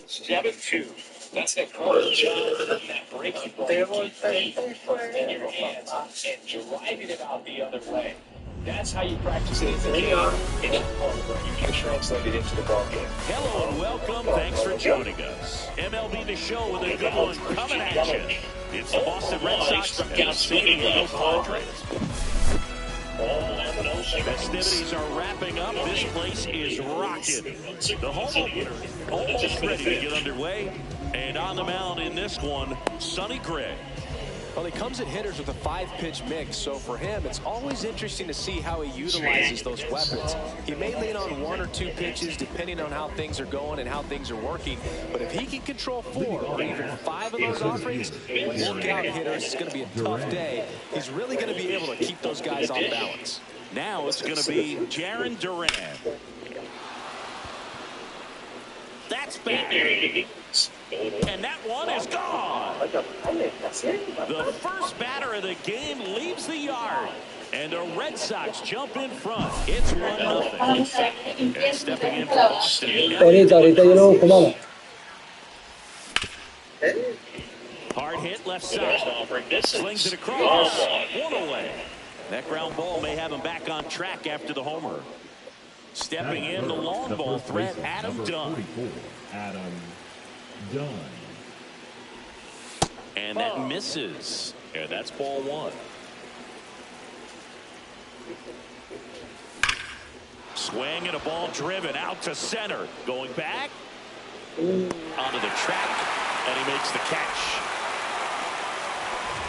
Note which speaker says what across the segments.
Speaker 1: 7-2. That's that corner job, that breaking ball in your hands and driving it out the other way. That's how you practice it in the game, and you can translate it into the ball game.
Speaker 2: Hello and welcome. Thanks for joining us. MLB The Show with a good one coming at you. It's the Boston Red Sox and the San Diego Padres. Festivities are wrapping up. This place is rocking. The home opener almost ready to get underway. And on the mound in this one, Sonny Gray.
Speaker 3: Well, he comes at hitters with a 5-pitch mix, so for him, it's always interesting to see how he utilizes those weapons. He may lean on 1 or 2 pitches depending on how things are going and how things are working, but if he can control 4 or even 5 of those offerings, look out, hitters. It's going to be a tough day. He's really going to be able to keep those guys off balance.
Speaker 2: Now it's going to be Jarren Duran. That's back. And that one is gone. The first batter of the game leaves the yard. And the Red Sox jump in front. It's 1-0. And stepping in for Boston. Hard hit left side. Slings it across. 1 away. That ground ball may have him back on track after the homer. Stepping in the long ball threat, Adam Dunn. And that misses. And that's ball 1. Swing and a ball driven out to center. Going back. Onto the track. And he makes the catch.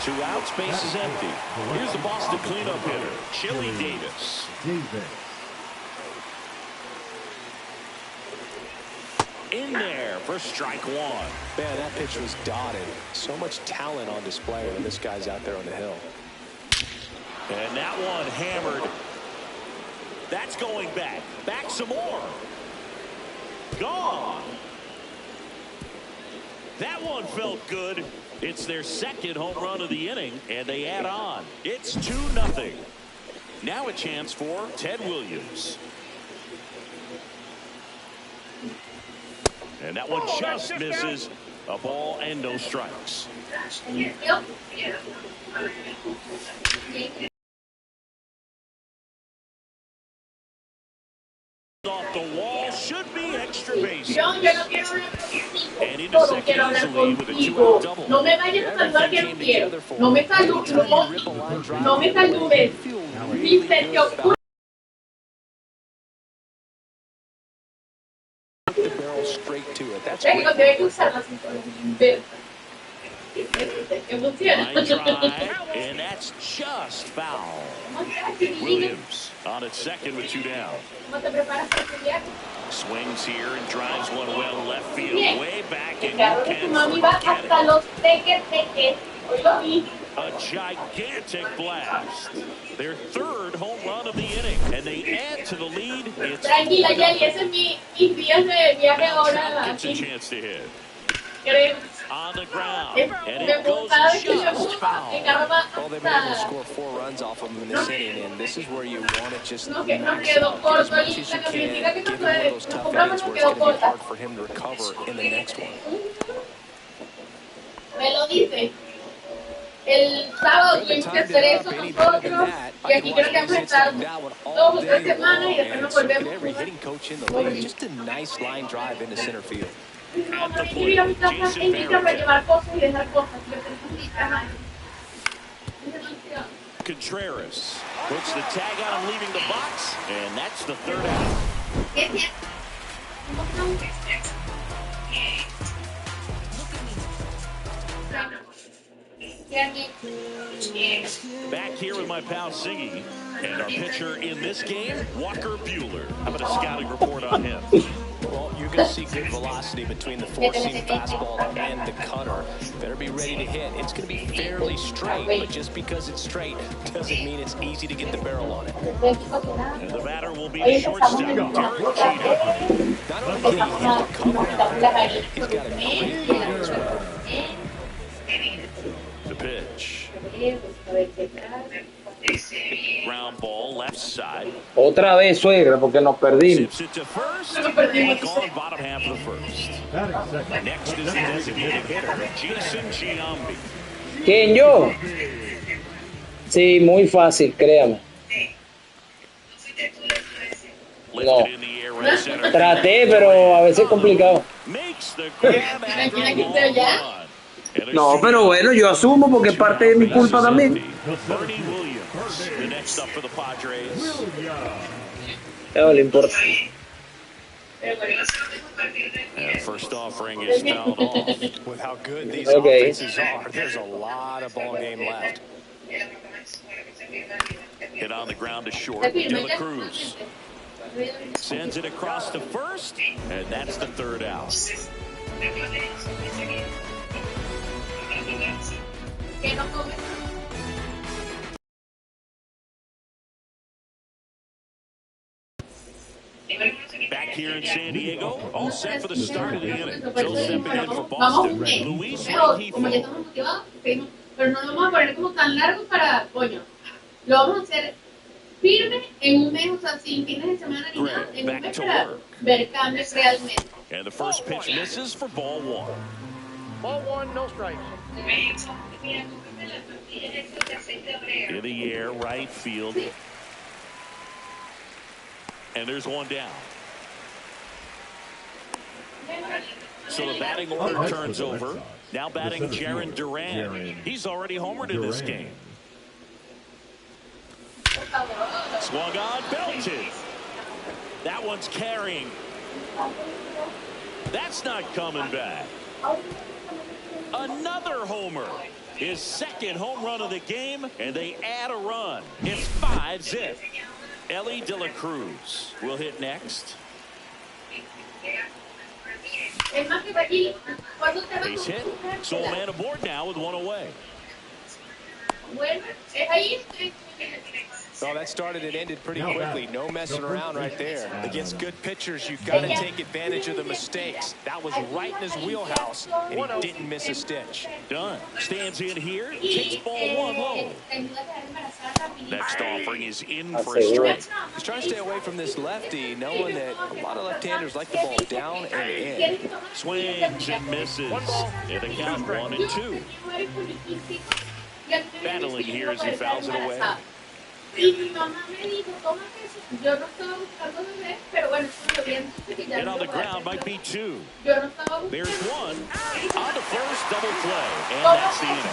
Speaker 2: 2 outs, base is empty. Here's the Boston cleanup hitter, Chili Davis. In there for strike 1.
Speaker 3: Man, that pitch was dotted. So much talent on display when this guy's out there on the hill.
Speaker 2: And that one hammered. That's going back. Back some more. Gone. That one felt good. It's their second home run of the inning, and they add on. It's 2-0. Now a chance for Ted Williams. And that one just misses. A ball and no strikes. Off the wall, should be extra base. And into second easily with a 2-out double.
Speaker 4: No me vayas a saludar que no quiero. No me saludes. No me saludes. Ni se te ocurre.
Speaker 3: The barrel straight to it. That's
Speaker 4: Debe usar las
Speaker 2: and that's just foul. Williams on its second with 2 down. Swings here and drives one well left field, way back, and you can a gigantic blast. Their 3rd home run of the inning, and they add to the lead. It's
Speaker 4: tranquila, Jelly, ese es mis días de viaje ahora.
Speaker 2: Gets a chance to hit.
Speaker 4: Creo.
Speaker 2: On the ground, and it goes just foul.
Speaker 3: Well, they've been able to score 4 runs off of him in this inning, and this is where you want to just max out, get as much as you can, give him one of those tough innings where it's going to be hard for him to recover in the next one.
Speaker 4: Me lo dice. El sábado tuvimos que hacer eso nosotros, y aquí creo que vamos a estar 2 o 3 semanas y después nos volvemos.
Speaker 3: Every hitting coach in the league, just a nice line drive into center field.
Speaker 4: No, no, ir a mi casa en micro para llevar cosas y dejar cosas.
Speaker 2: Contreras puts the tag on him leaving the box, and that's the 3rd out. Back here with my pal Siggy, and our pitcher in this game, Walker Buehler. How about a scouting report on him?
Speaker 3: Well, you're going to see good velocity between the 4-seam fastball and the cutter. Better be ready to hit. It's going to be fairly straight, but just because it's straight doesn't mean it's easy to get the barrel on it.
Speaker 2: And the batter will be the shortstop, Derek Jeter.
Speaker 3: Not only can he hit the cover, he's got a great eye as well.
Speaker 2: The pitch. Ground ball left side.
Speaker 5: Otra vez, suegra, porque nos perdimos.
Speaker 2: Zips it to first. And gone bottom half of the first. Next is the designated hitter, Jason Giambi.
Speaker 5: ¿Quién, yo? Sí, muy fácil, créame. No. Traté, pero a veces es complicado. No, pero bueno, yo asumo porque es parte de mi culpa también. No le importa.
Speaker 2: And first offering is fouled off.
Speaker 3: With how good these offenses are, there's a lot of ball game left.
Speaker 2: Hit on the ground to short. De La Cruz sends it across to first, and that's the third out. Back here in San Diego, all set for the start of the inning. Joe stepping in for Boston. Luis Rengifo.
Speaker 4: Pero no lo vamos a poner como tan largo para, coño, lo vamos a hacer firme en un mes, o sea, sin fines de semana ni nada, en un mes para ver cambios realmente.
Speaker 2: And the first pitch misses for ball one.
Speaker 1: Ball one, no strikes.
Speaker 2: In the air, right field. And there's one down. So the batting order turns over. Now batting Jarren Duran. He's already homered in this game. Swung on, belted. That one's carrying. That's not coming back. Another homer. His second home run of the game, and they add a run. It's 5-zip. Ellie De La Cruz will hit next. Base hit. So a man aboard now with one away.
Speaker 3: Well, that started and ended pretty quickly. No messing around right there. Against good pitchers, you've got to take advantage of the mistakes. That was right in his wheelhouse, and he didn't miss a stitch.
Speaker 2: Done. Stands in here. Takes ball one low. Next offering is in for a strike.
Speaker 3: He's trying to stay away from this lefty, knowing that a lot of left-handers like the ball down and in.
Speaker 2: Swings and misses. In the count 1-2. Battling here as he fouls it away. And on the ground might be two. There's one. On the first, double play. And that's the inning.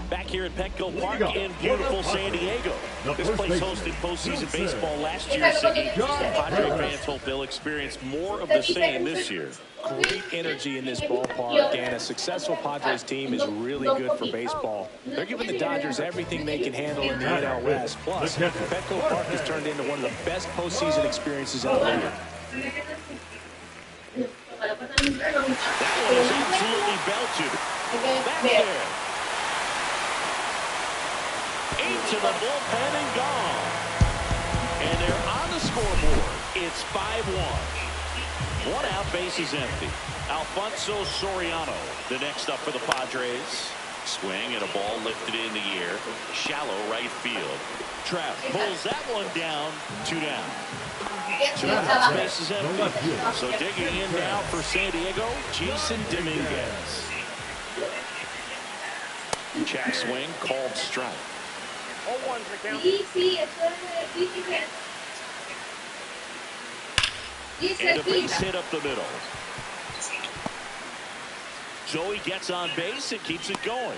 Speaker 2: Back here at Petco Park in beautiful San Diego. This place hosted postseason baseball last year. Padre fans hope they'll experience more of the same this year.
Speaker 3: Great energy in this ballpark, and a successful Padres team is really good for baseball. They're giving the Dodgers everything they can handle in the NL West. Plus, Petco Park has turned into one of the best postseason experiences in the league.
Speaker 2: That one is absolutely belted. Back there. Into the bullpen and gone. And they're on the scoreboard. It's 5-1. One out, base is empty. Alfonso Soriano, the next up for the Padres. Swing and a ball lifted in the air. Shallow right field. Trout pulls that one down. 2 down. 2 outs, base is empty. So digging in now for San Diego, Jason Dominguez. Check swing, called strike. And a base hit up the middle. Joey gets on base and keeps it going.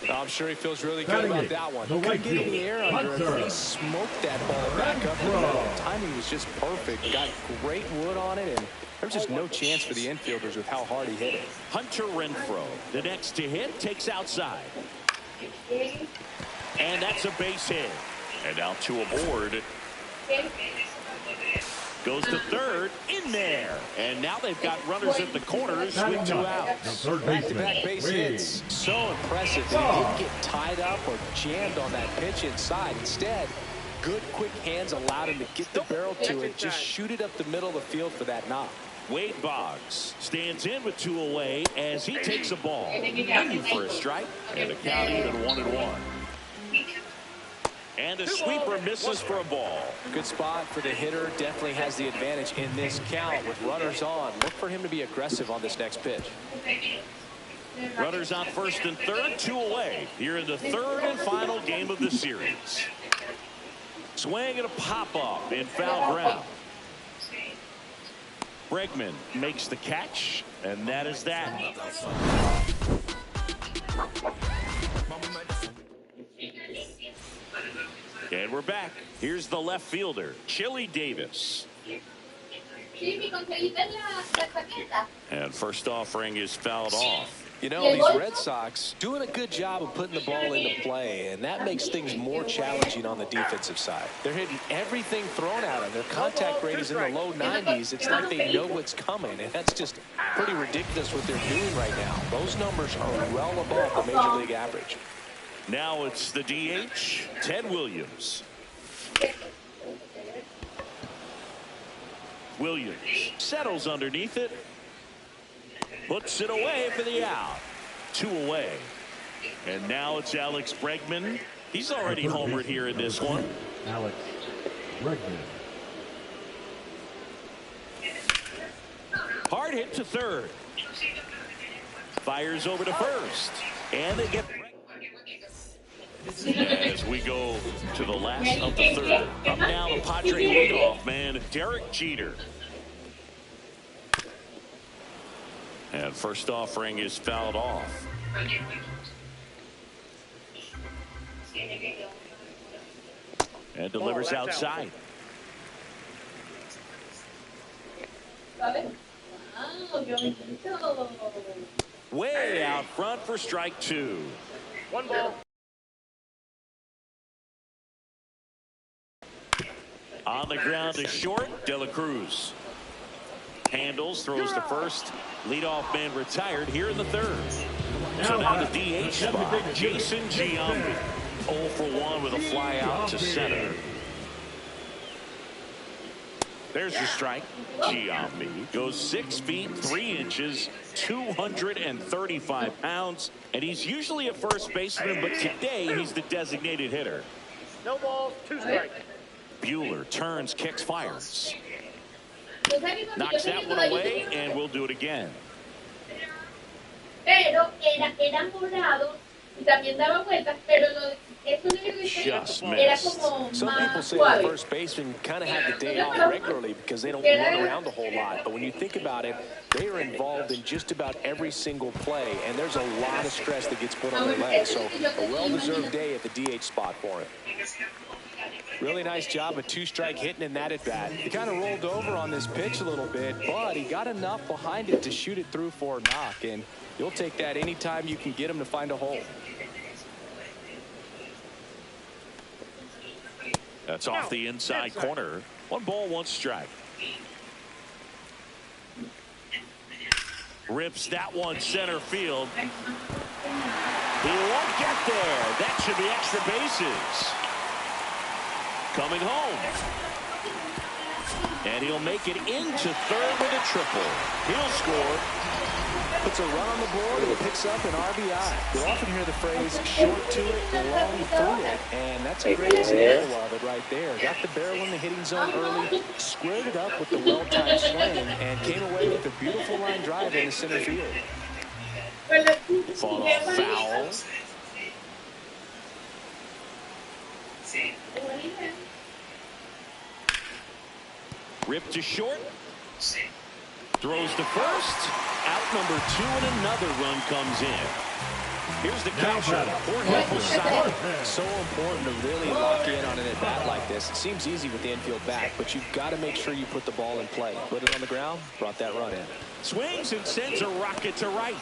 Speaker 3: I'm sure he feels really good about that one. Couldn't get in the air under it, but he smoked that ball back up. The timing was just perfect. Got great wood on it, and there's just no chance for the infielders with how hard he hit it.
Speaker 2: Hunter Renfroe, the next to hit, takes outside. And that's a base hit. And now 2 aboard. Goes to third, in there. And now they've got runners at the corners with 2 outs.
Speaker 3: Back-to-back base hits. So impressive that he didn't get tied up or jammed on that pitch inside. Instead, good quick hands allowed him to get the barrel to it, just shoot it up the middle of the field for that knock.
Speaker 2: Wade Boggs stands in with 2 away as he takes a ball. In for a strike, and a count even 1-1. And a sweeper misses for a ball.
Speaker 3: Good spot for the hitter. Definitely has the advantage in this count with runners on. Look for him to be aggressive on this next pitch.
Speaker 2: Runners on first and third, 2 away. Here in the third and final game of the series. Swing and a pop-up in foul ground. Bregman makes the catch, and that is that. And we're back. Here's the left fielder, Chili Davis. And first offering is fouled off.
Speaker 3: You know, these Red Sox doing a good job of putting the ball into play, and that makes things more challenging on the defensive side. They're hitting everything thrown at them. Their contact rate is in the low 90s. It's like they know what's coming, and that's just pretty ridiculous what they're doing right now. Those numbers are well above the Major League average.
Speaker 2: Now it's the DH, Ted Williams. Williams settles underneath it. Puts it away for the out. 2 away. And now it's Alex Bregman. He's already homered here in this one.
Speaker 6: Alex Bregman.
Speaker 2: Hard hit to third. Fires over to first. And they get... As we go to the last of the third. Up now the Padre leadoff man, Derek Jeter. And first offering is fouled off. And delivers outside. Way out front for strike 2.
Speaker 1: 1 ball.
Speaker 2: On the ground is short, De La Cruz. Handles, throws to first. Leadoff man retired here in the third. So now the DH spot, Jason Giambi. 0 for 1 with a fly out to center. There's the strike. Giambi goes 6 feet 3 inches, 235 pounds, and he's usually a first baseman, but today he's the designated hitter.
Speaker 1: No balls, 2 strikes.
Speaker 2: Buehler turns, kicks, fires. Knocks that one away, and we'll do it again. Just missed.
Speaker 3: Some people say the first baseman kind of have the day off regularly because they don't run around a whole lot. But when you think about it, they are involved in just about every single play, and there's a lot of stress that gets put on their legs. So a well-deserved day at the DH spot for him. Really nice job of 2-strike hitting in that at-bat. He kind of rolled over on this pitch a little bit, but he got enough behind it to shoot it through for a knock, and you'll take that anytime you can get him to find a hole.
Speaker 2: That's off the inside corner. 1 ball, 1 strike. Rips that one center field. He won't get there. That should be extra bases. Coming home. And he'll make it into third with a triple. He'll score.
Speaker 3: Puts a run on the board and picks up an RBI. You'll often hear the phrase short to it, long through it. And that's a great example of it right there. Got the barrel in the hitting zone early, squared it up with the well-timed swing, and came away with a beautiful line drive in the center field.
Speaker 2: Fought off foul. Ripped to short. Throws to first. Out number 2, and another run comes in. Here's the catcher, Jorge Posada.
Speaker 3: So important to really lock in on an at-bat like this. It seems easy with the infield back, but you've got to make sure you put the ball in play. Put it on the ground, brought that run in.
Speaker 2: Swings and sends a rocket to right.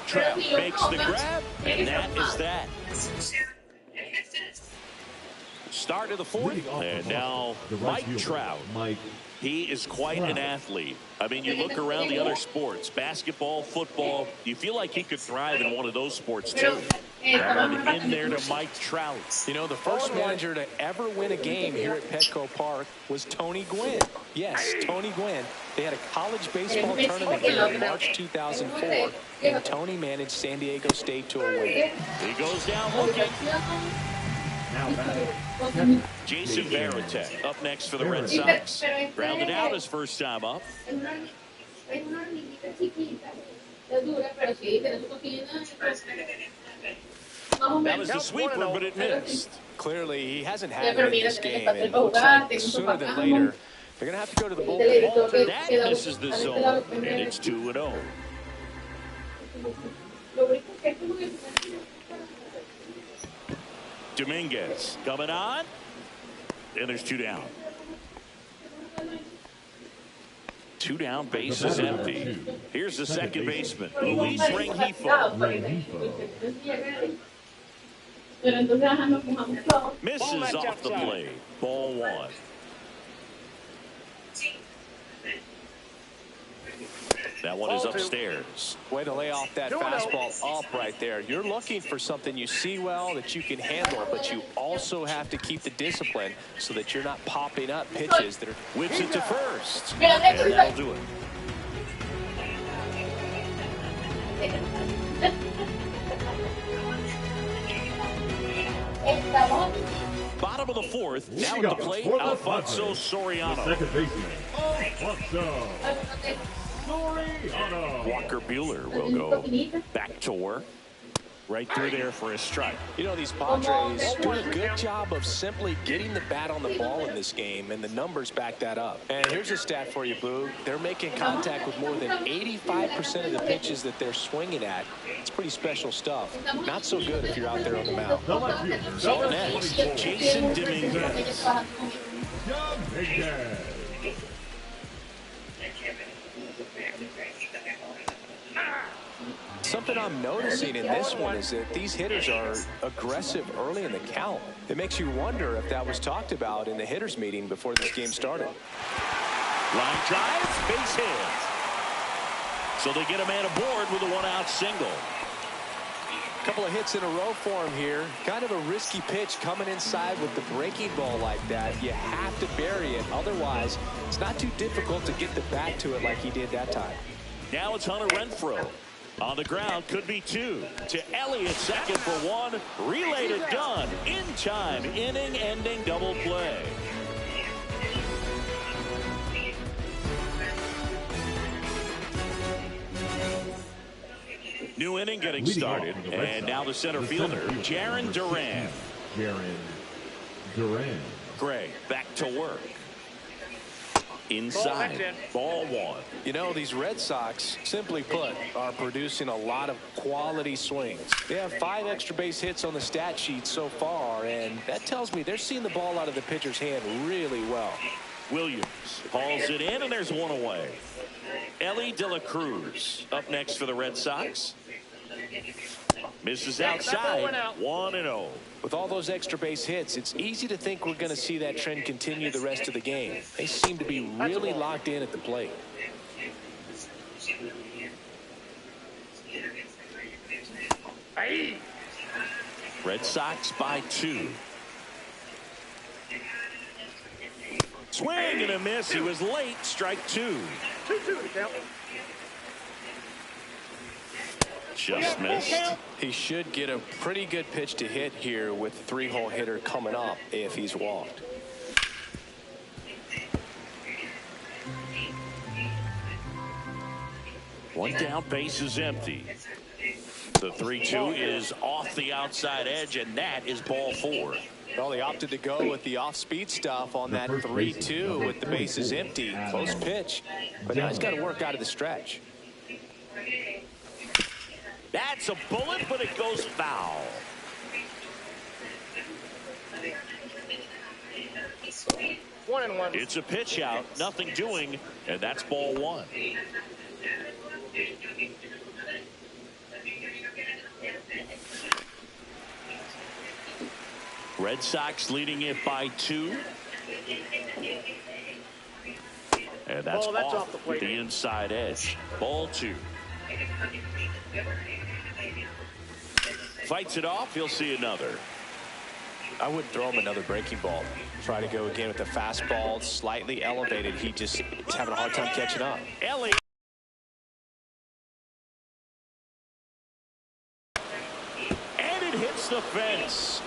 Speaker 2: Trout makes the grab, and that is that. Start of the fourth. And now Mike Trout. He is quite an athlete. I mean, you look around the other sports, basketball, football, you feel like he could thrive in one of those sports too. And in there to Mike Trout.
Speaker 3: You know, the first manager to ever win a game here at Petco Park was Tony Gwynn. Yes, Tony Gwynn. They had a college baseball tournament here in March 2004, and Tony managed San Diego State to a win.
Speaker 2: He goes down looking. Jason Varitek up next for the Red Sox. Grounded out his first time up. That was the sweeper, but it missed.
Speaker 3: Clearly, he hasn't had it in this game, and it looks like sooner than later, they're going to have to go to the bullpen.
Speaker 2: That misses the zone, and it's 2-0. Dominguez coming on, and there's 2 down. 2 down, base is empty. Here's the second baseman, Luis Rengifo. Misses off the plate. Ball 1. That one is upstairs.
Speaker 3: Way to lay off that fastball up right there. You're looking for something you see well that you can handle, but you also have to keep the discipline so that you're not popping up pitches that are...
Speaker 2: Whips it to first. And that'll do it. Bottom of the fourth. Now at the plate, Alfonso Soriano.
Speaker 6: Second baseman, Alfonso.
Speaker 2: Walker Buehler will go back to work. Right through there for a strike.
Speaker 3: You know, these Padres do a good job of simply getting the bat on the ball in this game, and the numbers back that up. And here's a stat for you, Boog. They're making contact with more than 85% of the pitches that they're swinging at. It's pretty special stuff. Not so good if you're out there on the mound.
Speaker 2: So next, Jason Dominguez.
Speaker 3: Something I'm noticing in this one is that these hitters are aggressive early in the count. It makes you wonder if that was talked about in the hitters meeting before this game started.
Speaker 2: Line drive, base hit. So they get a man aboard with a 1-out single.
Speaker 3: A couple of hits in a row for him here. Kind of a risky pitch coming inside with the breaking ball like that. You have to bury it. Otherwise, it's not too difficult to get the bat to it like he did that time.
Speaker 2: Now it's Hunter Renfroe. On the ground, could be 2. To Elliott, second for 1. Relay to Dunn. In time, inning-ending double play. New inning getting started. And now the center fielder, Jarren Duran. Gray back to work. Inside, ball 1.
Speaker 3: You know, these Red Sox, simply put, are producing a lot of quality swings. They have 5 extra base hits on the stat sheet so far, and that tells me they're seeing the ball out of the pitcher's hand really well.
Speaker 2: Williams hauls it in, and there's 1 away. Ellie De La Cruz up next for the Red Sox. Misses outside, 1-0.
Speaker 3: With all those extra base hits, it's easy to think we're going to see that trend continue the rest of the game. They seem to be really locked in at the plate.
Speaker 2: Red Sox by 2. Swing and a miss. He was late. Strike 2. Just missed.
Speaker 3: He should get a pretty good pitch to hit here with the 3-hole hitter coming up if he's walked.
Speaker 2: One down, base is empty. The 3-2 is off the outside edge, and that is ball 4.
Speaker 3: Well, they opted to go with the off-speed stuff on that 3-2 with the bases empty. Close pitch, but now he's got to work out of the stretch.
Speaker 2: That's a bullet, but it goes foul. It's a pitch out, nothing doing, and that's ball 1. Red Sox leading it by 2. And that's off the inside edge. Ball 2. Fights it off. He'll see another.
Speaker 3: I wouldn't throw him another breaking ball. Try to go again with the fastball, slightly elevated. He's having a hard time catching up.
Speaker 2: Elliott. And it hits the fence.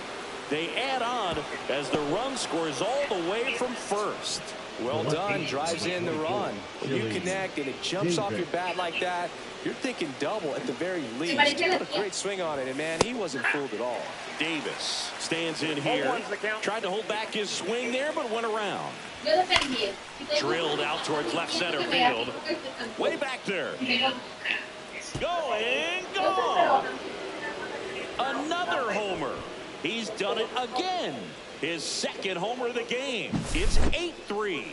Speaker 2: They add on as the run scores all the way from first.
Speaker 3: Well done. Drives in the run. When you connect and it jumps off your bat like that, you're thinking double at the very least. Put a great swing on it, and man, he wasn't fooled at all.
Speaker 2: Davis stands in here. Tried to hold back his swing there, but went around. Drilled out towards left center field. Way back there. Going, gone. Another homer. He's done it again. His second homer of the game. It's 8-3.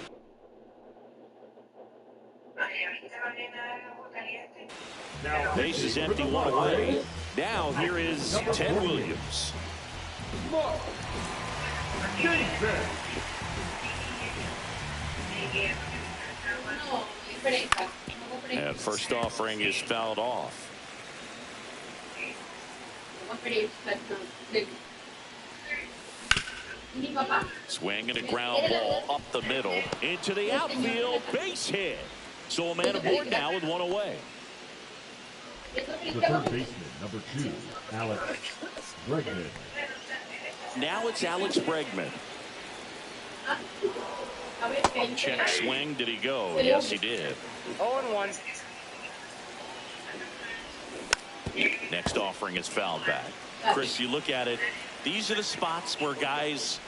Speaker 2: Base is empty, 1 away. Now here is Ted Williams. And first offering is fouled off. Swing and a ground ball up the middle into the outfield, base hit. So a man aboard now with 1 away.
Speaker 6: The third baseman, number 2, Alex Bregman.
Speaker 2: Now it's Alex Bregman. Check swing. Did he go? Yes, he did.
Speaker 5: 0-1.
Speaker 2: Next offering is fouled back. Chris, you look at it. These are the spots where guys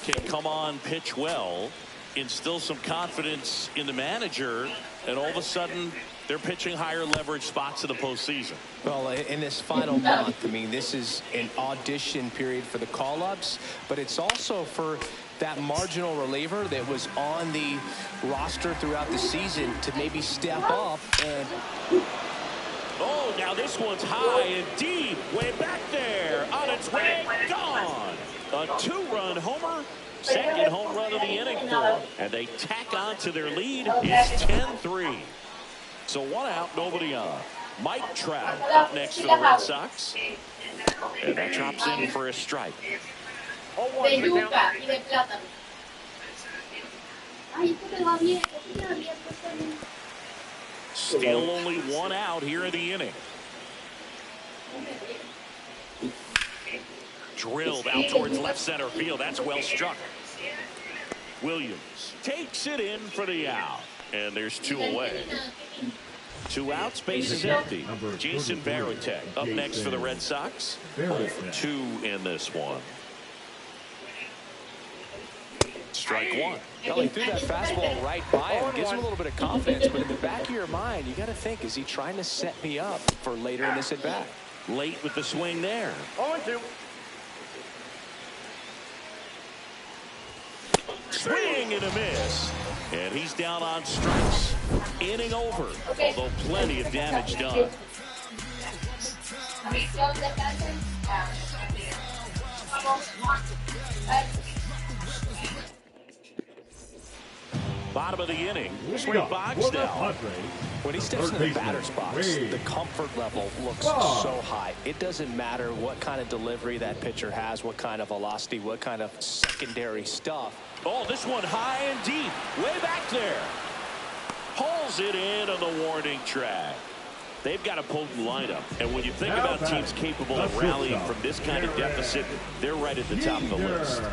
Speaker 2: can come on, pitch well, instill some confidence in the manager, and all of a sudden they're pitching higher leverage spots in the postseason.
Speaker 3: Well, in this final month, I mean, this is an audition period for the call-ups, but it's also for that marginal reliever that was on the roster throughout the season to maybe step up and...
Speaker 2: Oh, now this one's high and deep, way back there, on its way, gone. A 2-run homer, second home run of the inning for them. And they tack on to their lead. It's 10-3. So 1 out, nobody on. Mike Trout up next for the Red Sox. And that drops in for a strike. Still only 1 out here in the inning. Drilled out towards left center field. That's well struck. Williams takes it in for the out. And there's 2 away. 2 outs, base is empty. Jason Varitek up next for the Red Sox. 2 in this one. Strike 1.
Speaker 3: Well, he threw that fastball right by him. Gives him a little bit of confidence, but in the back of your mind, you got to think, is he trying to set me up for later in this at-bat?
Speaker 2: Late with the swing there.
Speaker 5: 0-2.
Speaker 2: Swing and a miss. And he's down on strikes. Inning over, although plenty of damage done. Bottom of the inning. Swing box down.
Speaker 3: When he steps in the batter's box, the comfort level looks so high. It doesn't matter what kind of delivery that pitcher has, what kind of velocity, what kind of secondary stuff.
Speaker 2: Oh, this one high and deep. Way back there. Pulls it in on the warning track. They've got a potent lineup. And when you think about teams capable of rallying from this kind of deficit, they're right at the top of the list.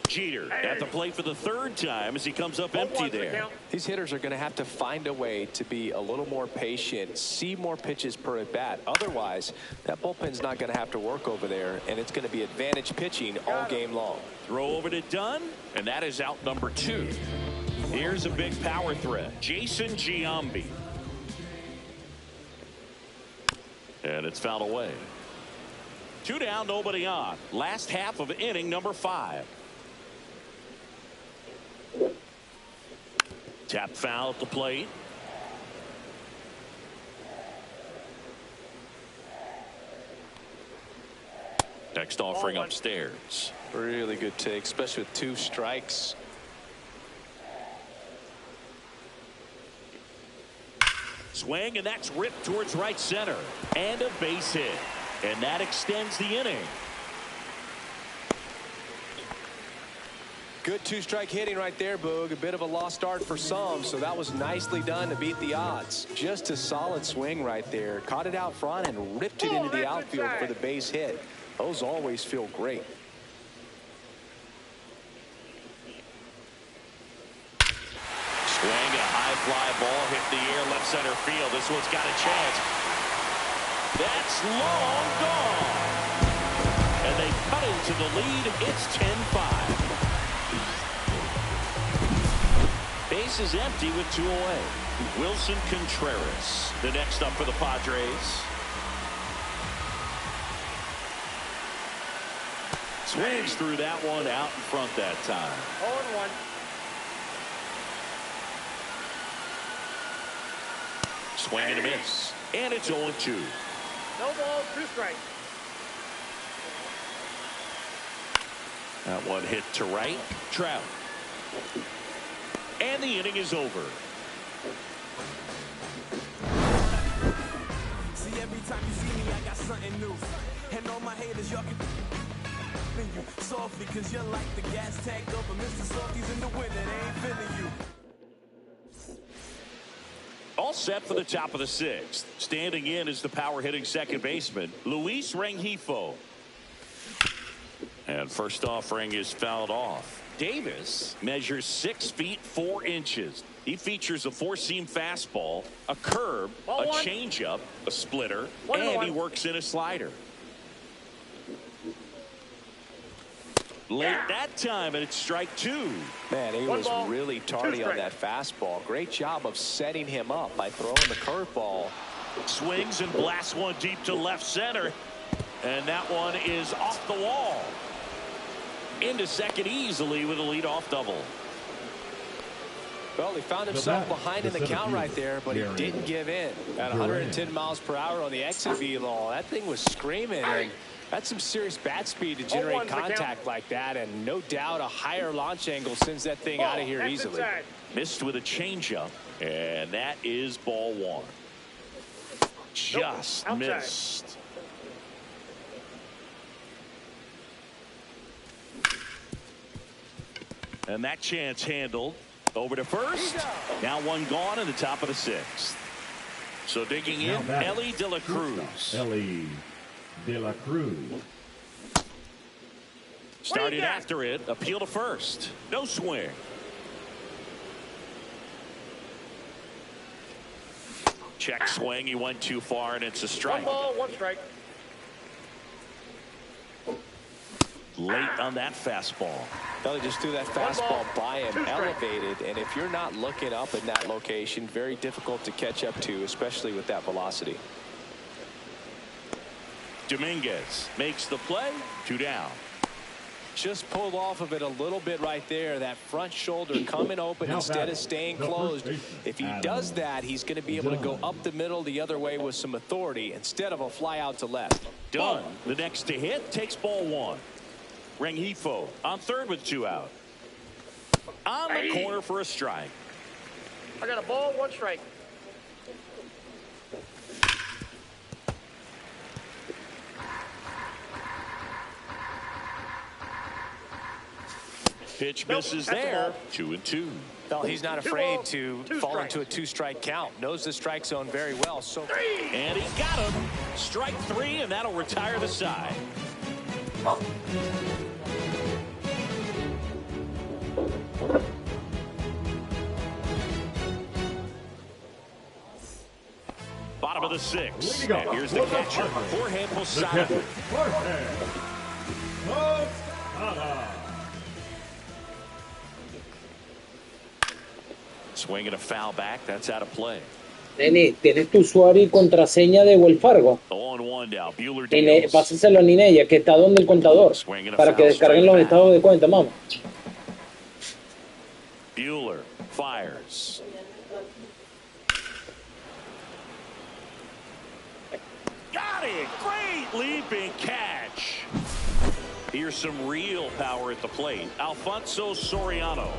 Speaker 2: Jeter at the plate for the 3rd time as he comes up empty there.
Speaker 3: These hitters are going to have to find a way to be a little more patient, see more pitches per at bat. Otherwise, that bullpen's not going to have to work over there, and it's going to be advantage pitching all game long.
Speaker 2: Throw over to Dunn, and that is out number 2. Here's a big power threat, Jason Giambi. And it's fouled away. 2 down, nobody on. Last half of inning number 5. Tap foul at the plate. Next offering upstairs.
Speaker 3: Really good take, especially with 2 strikes.
Speaker 2: Swing, and that's ripped towards right center. And a base hit. And that extends the inning.
Speaker 3: Good 2-strike hitting right there, Boog. A bit of a lost start for some, so that was nicely done to beat the odds. Just a solid swing right there. Caught it out front and ripped it into the outfield for the base hit. Those always feel great.
Speaker 2: Swing, a high fly ball hit the air, left center field. This one's got a chance. That's long gone. And they cut into the lead. It's 10-5. Base is empty with 2 away. Wilson Contreras, the next up for the Padres. Swings through that one out in front that time.
Speaker 1: 0-1.
Speaker 2: Swing and a miss. And it's 0-2.
Speaker 1: No ball, 2 strikes.
Speaker 2: That one hit to right. Trout. And the inning is over.
Speaker 7: See, every time you see me, I got something new. And all my haters, y'all can you softly, cause you're like the gas tank of a Mr. Salty's in the winter. They ain't feeling you.
Speaker 2: All set for the top of the 6th. Standing in is the power hitting second baseman, Luis Rengifo. And first offering is fouled off. Davis measures 6 feet 4 inches. He features a 4-seam fastball, a curve, a changeup, a splitter, and he works in a slider. Late that time, and it's strike 2.
Speaker 3: Man, he was really tardy on that fastball. Great job of setting him up by throwing the curveball.
Speaker 2: Swings and blasts one deep to left center. And that one is off the wall. Into second easily with a leadoff double.
Speaker 3: Well, he found himself behind in the count right there, but he didn't give in. At 110 miles per hour on the exit velo, that thing was screaming. And that's some serious bat speed to generate contact like that, and no doubt a higher launch angle sends that thing out of here easily.
Speaker 2: Missed with a changeup, and that is ball 1. Just missed. And that chance handled. Over to first. Now one gone in the top of the 6th. So digging in, Ellie De La Cruz.
Speaker 6: Ellie De La Cruz.
Speaker 2: Started after it. Appeal to first. No swing. Check swing. He went too far, and it's a strike.
Speaker 1: 1 ball, 1 strike.
Speaker 2: Late on that fastball.
Speaker 3: They just threw that fastball by him, elevated, and if you're not looking up in that location, very difficult to catch up to, especially with that velocity.
Speaker 2: Dominguez makes the play. 2 down.
Speaker 3: Just pulled off of it a little bit right there. That front shoulder coming open instead of staying closed. If he does that, he's going to be able to go up the middle the other way with some authority instead of a fly out to left.
Speaker 2: Done. The next to hit takes ball 1. Rengifo on third with 2 out. On the corner for a strike.
Speaker 1: I got a ball, 1 strike.
Speaker 2: Pitch misses there. 2-2.
Speaker 3: Well, he's not afraid to fall into a 2-strike count. Knows the strike zone very well. So,
Speaker 2: and he got him. Strike 3, and that'll retire the side. Bottom of the 6th. And here's the catcher, Jorge Posada. Swing and a foul back. That's out of play.
Speaker 5: Nene, ¿tienes tu usuario y contraseña de Wells Fargo?
Speaker 2: 0-1 now. Buehler
Speaker 5: Pásaselo a Ninella, que está donde el contador, para que descarguen los estados de cuenta, mamá.
Speaker 2: Buehler fires. Got it! Great leaping catch. Here's some real power at the plate. Alfonso Soriano.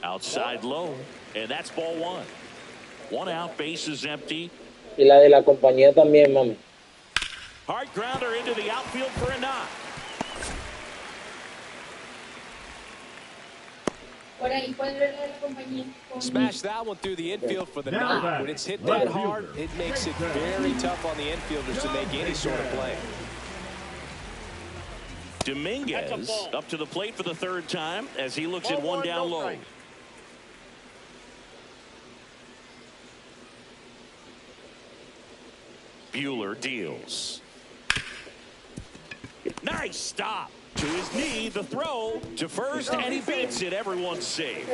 Speaker 2: Outside low, and that's ball one. One out, base is empty.
Speaker 5: Y la de la compañía también, mami.
Speaker 2: Hard grounder into the outfield for a knock.
Speaker 3: Smash that one through the infield for the knock. When it's hit that hard, it makes it very tough on the infielders to make any sort of play.
Speaker 2: Dominguez up to the plate for the third time as he looks at one down low. Buehler deals. Nice stop. To his knee, the throw to first, and he beats it. Everyone's safe.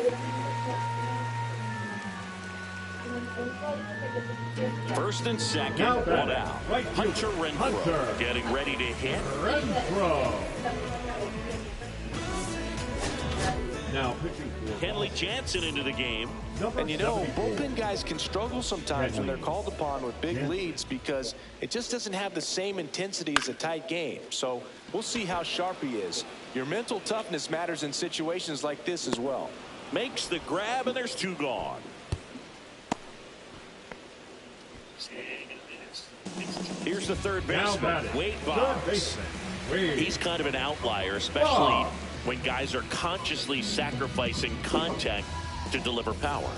Speaker 2: First and second, one out. Hunter Renfroe getting ready to hit.
Speaker 6: Now pitching for
Speaker 2: Kenley Jansen into the game.
Speaker 3: And you know, bullpen guys can struggle sometimes when they're called upon with big leads because it just doesn't have the same intensity as a tight game. So we'll see how sharp he is. Your mental toughness matters in situations like this as well.
Speaker 2: Makes the grab, and there's two gone. Here's the third baseman, Wade Boggs. He's kind of an outlier, especially when guys are consciously sacrificing contact to deliver power.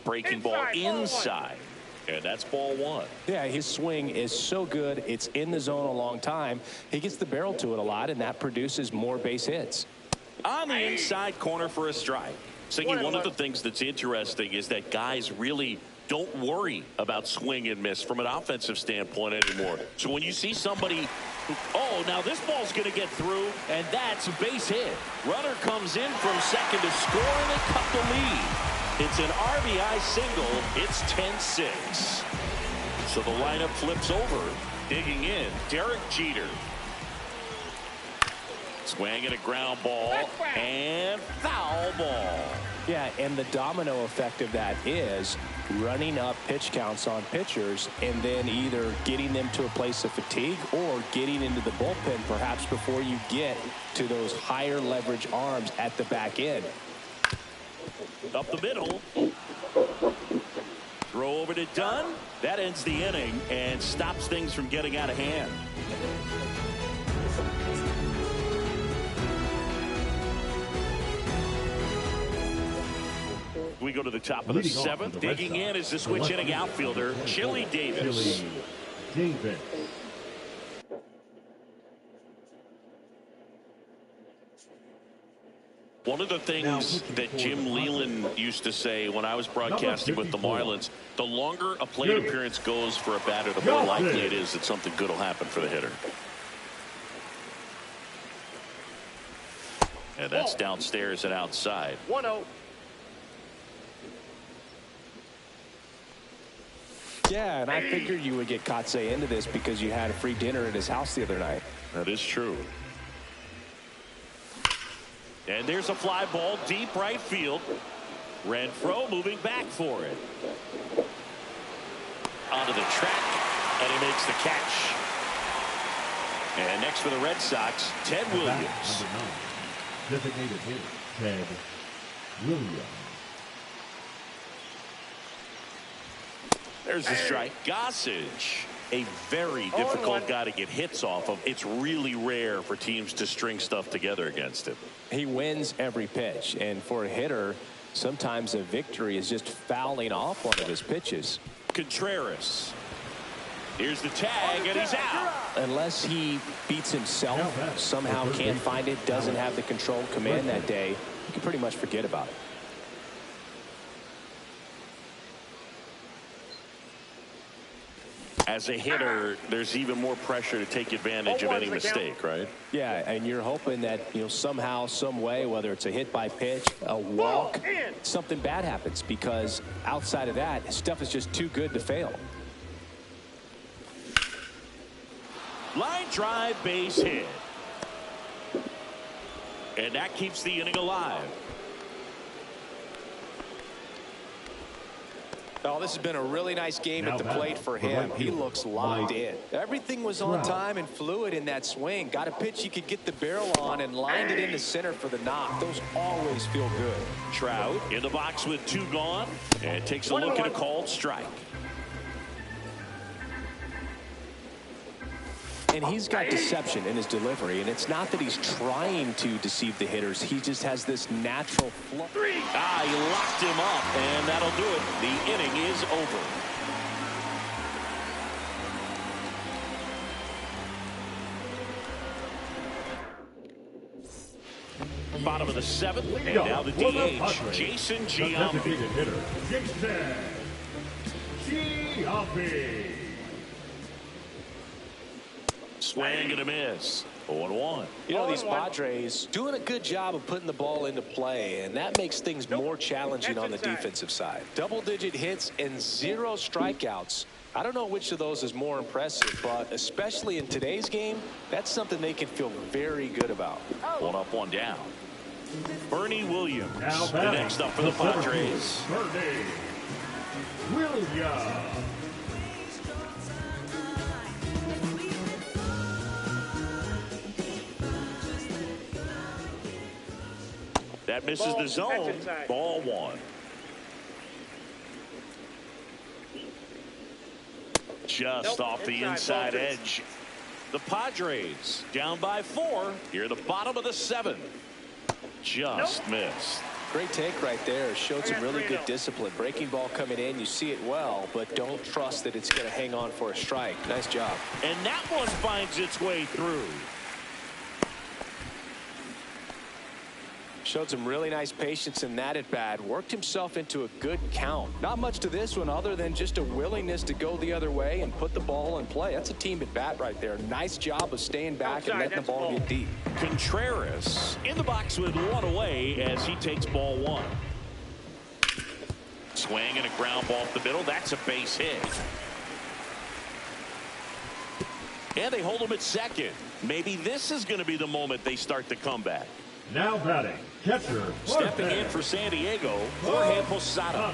Speaker 2: Breaking ball inside. And that's ball one.
Speaker 3: Yeah, his swing is so good. It's in the zone a long time. He gets the barrel to it a lot, and that produces more base hits.
Speaker 2: On the inside corner for a strike. So one of the things that's interesting is that guys really don't worry about swing and miss from an offensive standpoint anymore. So when you see somebody oh, now this ball's going to get through, and that's a base hit. Runner comes in from second to score, and they cut the lead. It's an RBI single. It's 10-6. So the lineup flips over. Digging in, Derek Jeter. Swing and a ground ball, and foul ball.
Speaker 3: Yeah, and the domino effect of that is running up pitch counts on pitchers and then either getting them to a place of fatigue or getting into the bullpen perhaps before you get to those higher leverage arms at the back end.
Speaker 2: Up the middle. Throw over to Dunn. That ends the inning and stops things from getting out of hand. We go to the top of the seventh. Digging in is the switch hitting outfielder, Chili Davis. One of the things that Jim Leland used to say when I was broadcasting with the Marlins, the longer a plate appearance goes for a batter, the more likely it is that something good will happen for the hitter. And that's downstairs and outside.
Speaker 1: 1-0.
Speaker 3: Yeah, and I figured you would get Kotsay into this because you had a free dinner at his house the other night.
Speaker 2: That is true. And there's a fly ball deep right field. Renfroe moving back for it. Onto the track, and he makes the catch. And next for the Red Sox, Ted Williams.
Speaker 6: Designated hitter, Ted Williams.
Speaker 2: There's the strike. Gossage, a very difficult guy to get hits off of. It's really rare for teams to string stuff together against him.
Speaker 3: He wins every pitch, and for a hitter, sometimes a victory is just fouling off one of his pitches.
Speaker 2: Contreras. Here's the tag, and he's out.
Speaker 3: Unless he beats himself, somehow can't find it, doesn't have the controlled command that day, you can pretty much forget about it.
Speaker 2: As a hitter, there's even more pressure to take advantage of any mistake, right?
Speaker 3: Yeah, and you're hoping that, somehow, some way, whether it's a hit by pitch, a walk, something bad happens, because outside of that, stuff is just too good to fail.
Speaker 2: Line drive, base hit. And that keeps the inning alive.
Speaker 3: Oh, this has been a really nice game at the plate for him. He looks locked in. Everything was on time and fluid in that swing. Got a pitch he could get the barrel on and lined it into center for the knock. Those always feel good.
Speaker 2: Trout in the box with 2 gone and takes a look at a called strike.
Speaker 3: And he's got deception in his delivery, and it's not that he's trying to deceive the hitters. He just has this natural flow.
Speaker 2: He locked him up, and that'll do it. The inning is over. Bottom of the 7th, and now the DH, Jason Giambi. Swing and a miss. 0-1.
Speaker 3: You know, these Padres doing a good job of putting the ball into play, and that makes things more challenging on the defensive side. Double-digit hits and 0 strikeouts. I don't know which of those is more impressive, but especially in today's game, that's something they can feel very good about.
Speaker 2: 1 up, 1 down. Bernie Williams, the next up for the Padres.
Speaker 6: Bernie Williams.
Speaker 2: That misses the zone. Ball 1. Just off the inside edge. The Padres down by 4 here at the bottom of the 7th. Just missed.
Speaker 3: Great take right there. Showed some really good discipline. Breaking ball coming in, you see it well, but don't trust that it's going to hang on for a strike. Nice job.
Speaker 2: And that one finds its way through.
Speaker 3: Showed some really nice patience in that at bat. Worked himself into a good count. Not much to this one other than just a willingness to go the other way and put the ball in play. That's a team at bat right there. Nice job of staying back and letting the ball get deep.
Speaker 2: Contreras in the box with 1 away as he takes ball 1. Swing and a ground ball up the middle. That's a base hit. And they hold him at second. Maybe this is going to be the moment they start the comeback.
Speaker 6: Now batting, catcher.
Speaker 2: Stepping in for San Diego, Jorge Posada.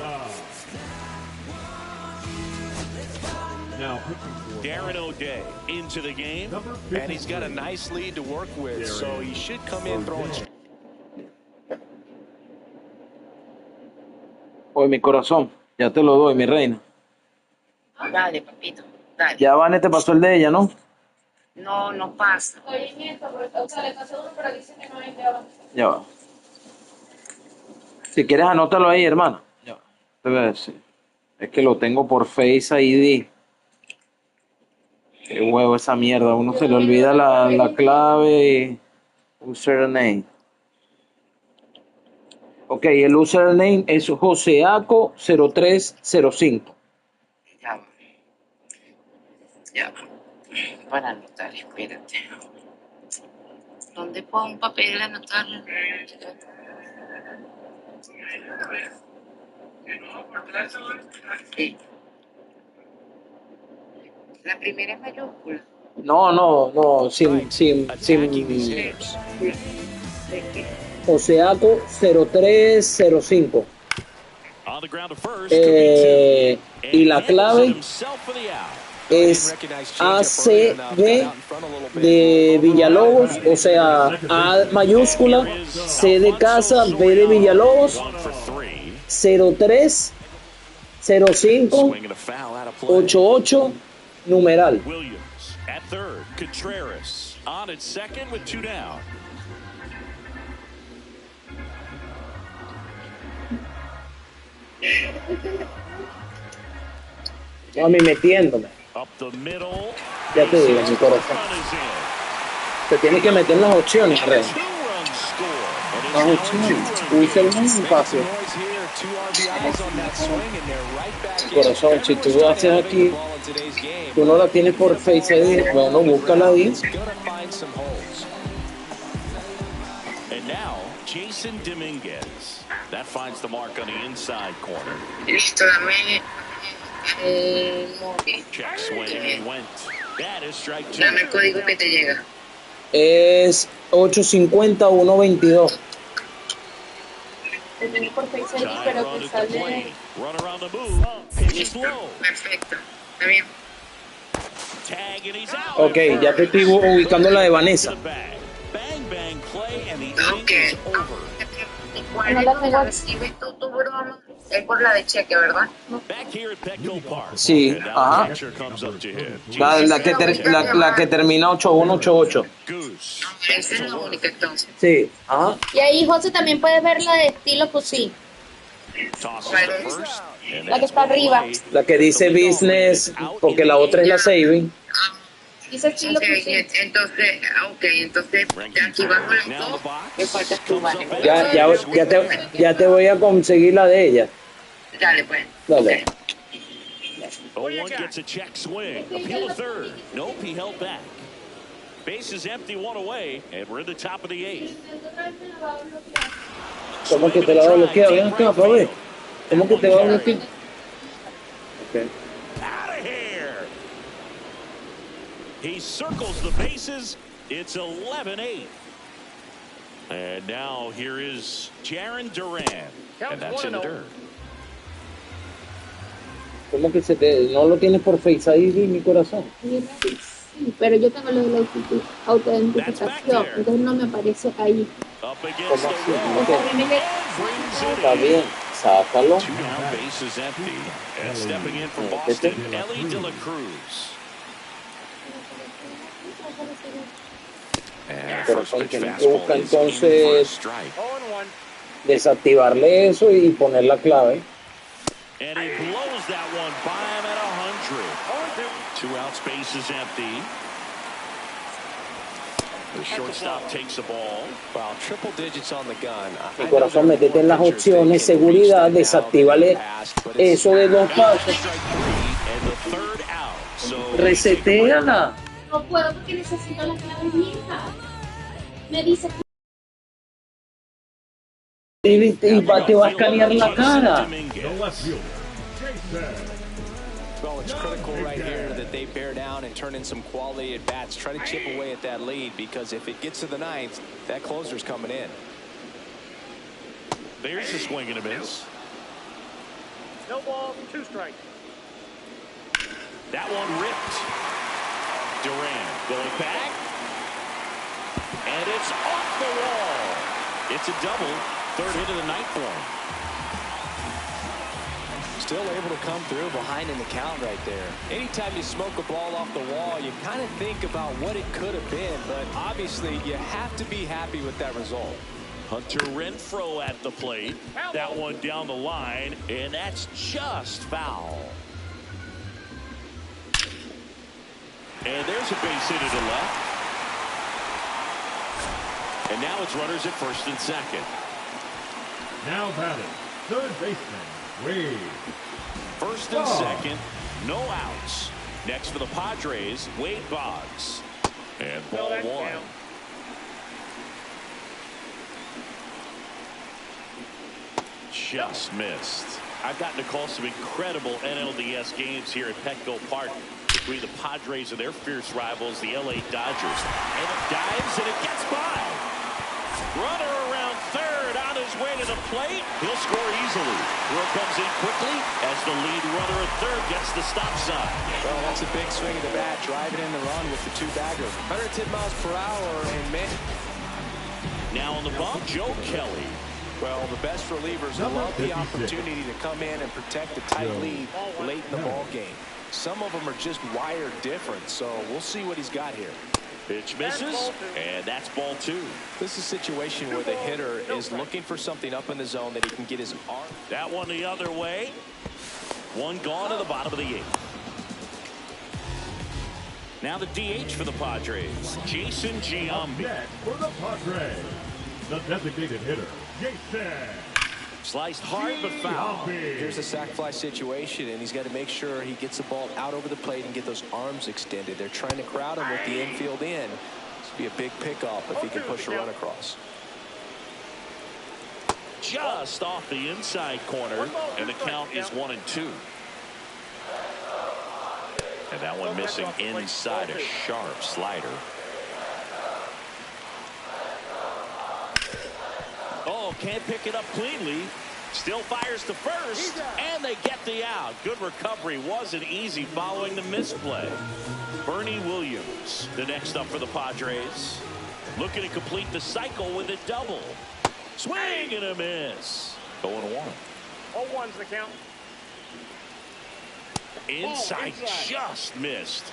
Speaker 6: Now pitching for
Speaker 2: Darren O'Day into the game.
Speaker 3: And he's got a nice lead to work with, so he should come in throwing.
Speaker 5: Oye, mi corazón, ya te lo doy, mi reina.
Speaker 8: Dale, papito, dale.
Speaker 5: Ya Vane te pasó el de ella, ¿no?
Speaker 8: No, no pasa.
Speaker 4: Oye, nieto, o sea, le pasé uno, pero dice que no hay de abajo.
Speaker 5: Ya va. Si quieres, anótalo ahí, hermana. Ya va. Te voy a decir. Es que lo tengo por Face ID. Qué huevo esa mierda. Uno se le olvida la clave y username. Ok, el username es Joseaco0305.
Speaker 8: Ya va. Ya va. Para anotar, espérate. ¿Dónde pongo un papel a anotar? Sí. La primera es mayúscula.
Speaker 5: No, sin Joseaco0305. Y la clave es ACB de Villalobos, o sea, A mayúscula, C de casa, B de Villalobos, 0305 88 numeral.
Speaker 2: Williams at third. Contreras on at second with 2 down.
Speaker 5: A mí metiéndome.
Speaker 2: Up the middle.
Speaker 5: Ya te digo, mi corazón. Te tienes que meter en las opciones, Rey. Las opciones. Usa el mismo espacio. Corazón, si tú haces aquí, tú no la tienes por Face ID, bueno, búscala ahí.
Speaker 2: And now, Jason Dominguez. That finds the mark on the inside corner.
Speaker 8: Listo, dame móvil.
Speaker 2: Check swing and went. That is strike 2.
Speaker 8: Dame el código que te llega.
Speaker 5: Es 850-122.
Speaker 4: Te tiene por face ahí,
Speaker 2: Time
Speaker 4: pero
Speaker 2: run
Speaker 4: te
Speaker 2: at the
Speaker 4: sale.
Speaker 2: plate. Runner on the move. Pitch is
Speaker 8: Listo,
Speaker 2: low.
Speaker 8: perfecto. Está bien.
Speaker 2: Tag and he's out.
Speaker 5: Ok, ya te estoy ubicando la de Vanessa.
Speaker 2: Bang bang play and the inning
Speaker 8: Aunque,
Speaker 2: is over.
Speaker 8: igual
Speaker 4: No
Speaker 8: es
Speaker 4: la
Speaker 8: donde
Speaker 4: tengo.
Speaker 8: recibe tu broma, es por la de cheque, ¿verdad?
Speaker 2: Back here at Petco Park.
Speaker 5: Sí,
Speaker 2: And now
Speaker 5: ajá.
Speaker 2: the pitcher comes up to hit.
Speaker 5: La que termina 8-1-8-8.
Speaker 2: Goose.
Speaker 8: Esa es la única entonces.
Speaker 5: Sí, ajá.
Speaker 4: Y ahí, José, también puedes ver la de estilo Fusi.
Speaker 2: Tosses to first. And
Speaker 4: La que
Speaker 2: that's
Speaker 4: está
Speaker 2: one
Speaker 4: arriba.
Speaker 2: away.
Speaker 5: La que dice business, porque la otra es la saving.
Speaker 4: Dice estilo
Speaker 8: Ok,
Speaker 4: Fusi.
Speaker 8: entonces, aquí vamos los
Speaker 2: Now
Speaker 8: dos.
Speaker 2: the box.
Speaker 8: Me faltas tú,
Speaker 2: Comes
Speaker 8: vale.
Speaker 2: up
Speaker 5: Ya te voy a conseguir la de ella.
Speaker 8: Dale, pues.
Speaker 5: Dale.
Speaker 8: Ok.
Speaker 2: 0-1 gets a check swing. Appeal to third. Nope, he held back. Base is empty, one away, and we're in the top of the eighth.
Speaker 5: ¿Cómo que te la va a bloquear? Ven acá, para ver. ¿Cómo que te va a bloquear? Okay.
Speaker 2: Out of here. He circles the bases. It's 11-8. And now here is Jarren Duran. And that's in the dirt.
Speaker 5: ¿Cómo que no lo tienes por Face ID, mi corazón?
Speaker 4: Sí, pero yo tengo lo de la autoidentificación, entonces no me aparece ahí.
Speaker 2: Up against
Speaker 5: ¿Cómo
Speaker 2: the
Speaker 5: así?
Speaker 2: wall.
Speaker 5: ¿Qué? Está bien, sácalo.
Speaker 2: Two down, bases empty. And stepping in from Boston, Ellie De La Cruz. And first
Speaker 5: Corazón,
Speaker 2: pitch
Speaker 5: que
Speaker 2: fastball
Speaker 5: busca
Speaker 2: is in for a
Speaker 5: entonces
Speaker 2: strike.
Speaker 5: desactivarle eso y poner la clave.
Speaker 2: And he blows that one by him at 100. 2 outs, base is empty. The shortstop takes the ball.
Speaker 3: Wow, triple digits on the gun.
Speaker 5: Mi corazón, métete en las opciones, seguridad, desactívale eso de 2 pasos.
Speaker 2: And the third out. So
Speaker 5: Resetéala.
Speaker 4: No puedo porque necesito la clave vieja. Me dice que
Speaker 5: Y te va a escanear la cara.
Speaker 3: Well, it's critical right here that they bear down and turn in some quality at bats. Try to chip away at that lead, because if it gets to the ninth, that closer's coming in.
Speaker 2: There's a swing and a miss.
Speaker 1: No ball, 2 strikes.
Speaker 2: That one ripped. Duran going back. And it's off the wall. It's a double. 3rd hit of the night for him.
Speaker 3: Still able to come through behind in the count right there. Anytime you smoke a ball off the wall, you kind of think about what it could have been, but obviously you have to be happy with that result.
Speaker 2: Hunter Renfroe at the plate. That one down the line, and that's just foul. And there's a base hit to the left. And now it's runners at first and second.
Speaker 6: Now batting, third baseman, Wade.
Speaker 2: First and second, no outs. Next for the Padres, Wade Boggs. And ball 1. Just missed. I've gotten to call some incredible NLDS games here at Petco Park between the Padres and their fierce rivals, the LA Dodgers. And it dives and it gets by. Runner around third on his way to the plate. He'll score easily. Throw comes in quickly as the lead runner at third gets the stop sign.
Speaker 3: Well, that's a big swing of the bat, driving in the run with the 2-bagger. 110 miles per hour, and man.
Speaker 2: Now on the bump, Joe Kelly.
Speaker 3: Well, the best relievers love the opportunity to come in and protect a tight lead late in the ball game. Some of them are just wired different, so we'll see what he's got here.
Speaker 2: Pitch misses, and that's ball 2.
Speaker 3: This is a situation where the hitter is looking for something up in the zone that he can get his arm.
Speaker 2: That one the other way. One gone to the bottom of the 8th. Now the DH for the Padres, Jason Giambi.
Speaker 6: Next for the Padres, the designated hitter, Jason.
Speaker 2: Sliced hard but foul.
Speaker 3: Here's a sac fly situation, and he's got to make sure he gets the ball out over the plate and get those arms extended. They're trying to crowd him with the infield in. This would be a big pickoff if he can push a run across.
Speaker 2: Just off the inside corner, and the count is 1-2. And that one missing inside, a sharp slider. Oh, can't pick it up cleanly. Still fires to first, and they get the out. Good recovery. Wasn't easy following the misplay. Bernie Williams, the next up for the Padres. Looking to complete the cycle with a double. Swing and a miss. 0-1.
Speaker 1: 0-1's the count.
Speaker 2: Inside, just missed.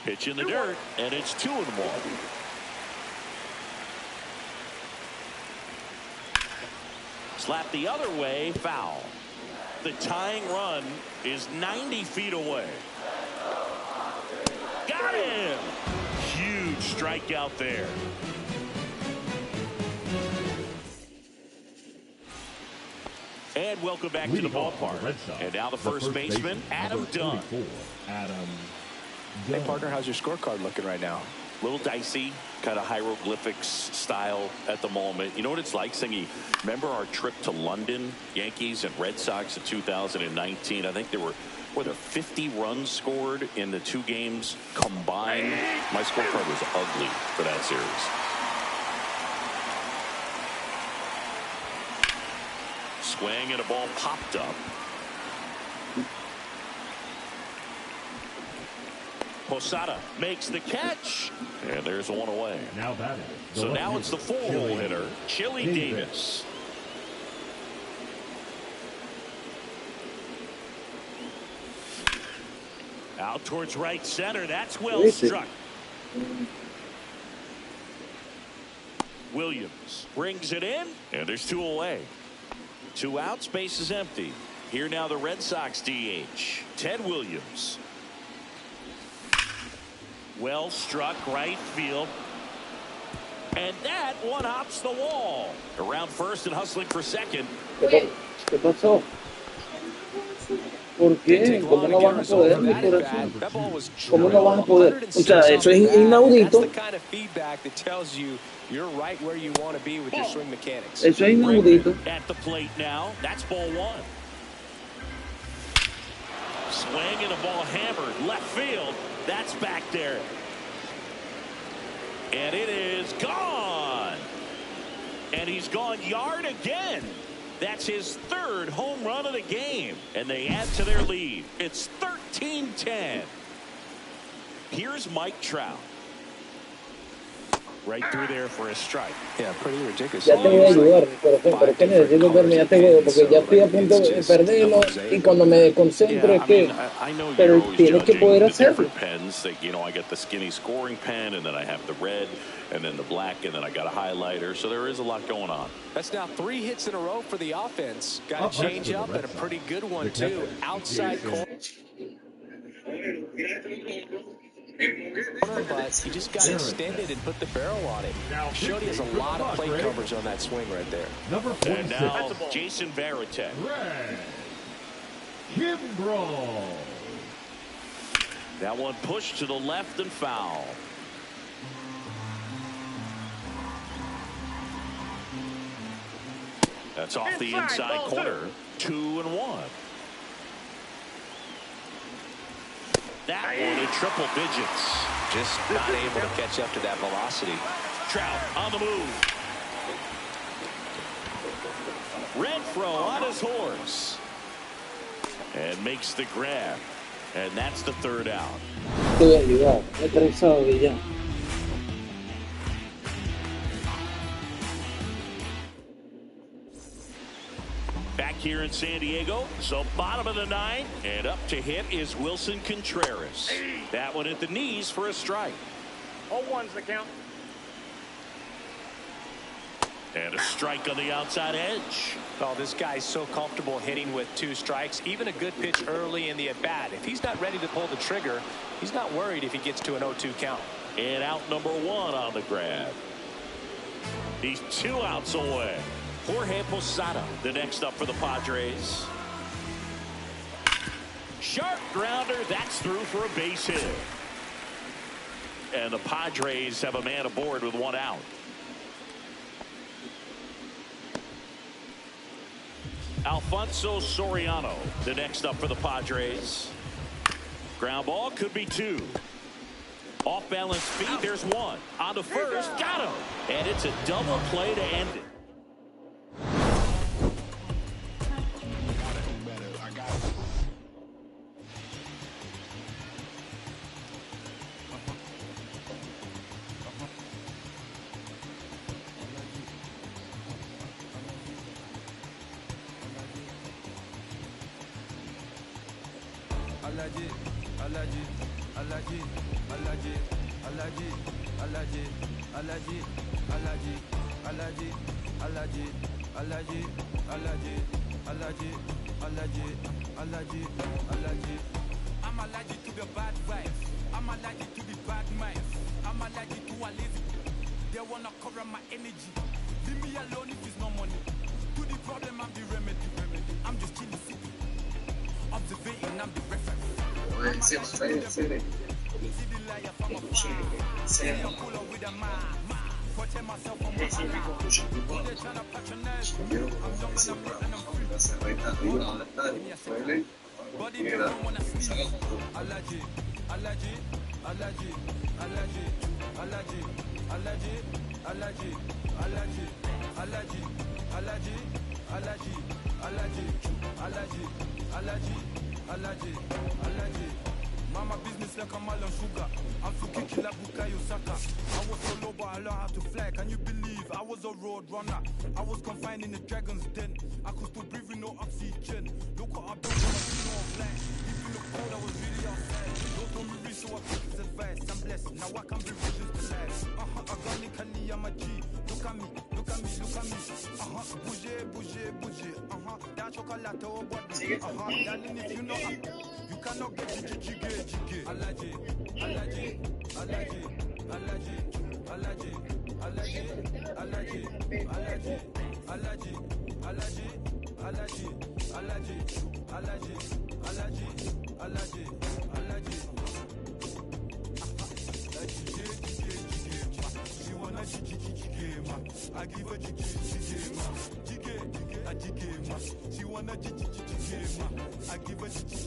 Speaker 2: Pitch in the dirt, and it's 2-1. Slap the other way, foul. The tying run is 90 feet away. Got him! Huge strikeout there. And welcome back to the ballpark. And now the first baseman, Adam Dunn.
Speaker 3: Hey, partner, how's your scorecard looking right now?
Speaker 2: A little dicey, kind of hieroglyphics style at the moment. You know what it's like, Singy? Remember our trip to London, Yankees and Red Sox in 2019? I think there were 50 runs scored in the 2 games combined. My scorecard was ugly for that series. Swing and a ball popped up. Posada makes the catch, and there's one away.
Speaker 6: Now batting.
Speaker 2: So now it's the 4-hole hitter, Chili Davis. Out towards right center. That's well struck. Williams brings it in, and there's 2 away. 2 outs, base is empty. Here now the Red Sox DH, Ted Williams. Well struck, right field. And that one hops the wall. Around first and hustling for second.
Speaker 5: ¿Qué pasó? ¿Por qué? ¿Cómo no vas a poder, mi corazón? ¿Cómo no vas a poder? O sea, eso es inaudito. Eso es inaudito.
Speaker 2: At the plate now. That's ball 1. Swing and a ball hammered left field. That's back there. And it is gone. And he's gone yard again. That's his 3rd home run of the game. And they add to their lead. It's 13-10. Here's Mike Trout. Right through there for a strike.
Speaker 3: Yeah, pretty ridiculous.
Speaker 5: Ya te voy a ayudar, corazón, pero es que necesito verme, ya te veo, porque ya estoy a punto de perderlo y cuando me desconcentro es que, pero tienes que poder hacerlo.
Speaker 2: Pens that, you know, I got the skinny scoring pen, and then I have the red, and then the black, and then I got a highlighter. So there is a lot going on.
Speaker 3: That's now 3 hits in a row for the offense. Got a change up and a pretty good one too. Outside corner. But he just got extended and put the barrel on it. Showed he has a lot of plate coverage on that swing right there.
Speaker 2: And now Jason Varitek.
Speaker 6: Kimbrel.
Speaker 2: That one pushed to the left and foul. That's off the inside corner. 2-1. That one in triple digits.
Speaker 3: Just not able to catch up to that velocity.
Speaker 2: Trout on the move. Renfroe on his horse. And makes the grab. And that's the 3rd out.
Speaker 5: Te voy a ayudar. Me he atravesado y ya.
Speaker 2: Back here in San Diego, so bottom of the 9th, and up to hit is Wilson Contreras. That one at the knees for a strike.
Speaker 1: 0-1's the count.
Speaker 2: And a strike on the outside edge.
Speaker 3: Oh, this guy's so comfortable hitting with 2 strikes. Even a good pitch early in the at-bat. If he's not ready to pull the trigger, he's not worried if he gets to an 0-2 count.
Speaker 2: And out number 1 on the grab. He's 2 outs away. Jorge Posada, the next up for the Padres. Sharp grounder, that's through for a base hit. And the Padres have a man aboard with 1 out. Alfonso Soriano, the next up for the Padres. Ground ball could be 2. Off balance feet. There's one. On to first. Got him. And it's a double play to end it.
Speaker 7: I'm allergic to the bad vibes. I'm allergic to the bad minds. I'm allergic to a lazy. They wanna cover my energy. Leave me alone if it's no money. To the problem, I'm the remedy. I'm just chilling city. Observating, I'm the reference. I'm allergic to the see the liar from afar. See I'm cooler with a man. Protect myself from my Allah. They're trying to patronize me. I'm young and I'm free. Give me a second. Body don't wanna sleep. Allergy, allergy, allergy, allergy, allergy, allergy, allergy, allergy, allergy, allergy, allergy, allergy, allergy, allergy, allergy, allergy. Mama business like a melon sugar. I'm so kicky like Bukayo Saka. I was so low but I learned how to fly. Can you believe I was a road runner? I was confined in the dragon's den. I could still breathe with no oxygen. Look what I built on a team of light. If you look cold, I was really outside. Don't know me reach, so I took his advice. I'm blessed, now I can be visions to life. Organically, I'm a G. Look at me, look at me, look at me. Bouger, bouger, bouger. That chocolate or body. Darling, if you know you cannot get jiggy. Allergy, allergy, allergy, allergy, allergy, allergy, allergy, allergy, allergy, allergy, allergy, allergy, allergy, allergy, allergy, she wanna jiggy, I give her jiggy, she wanna jiggy, I give her jiggy,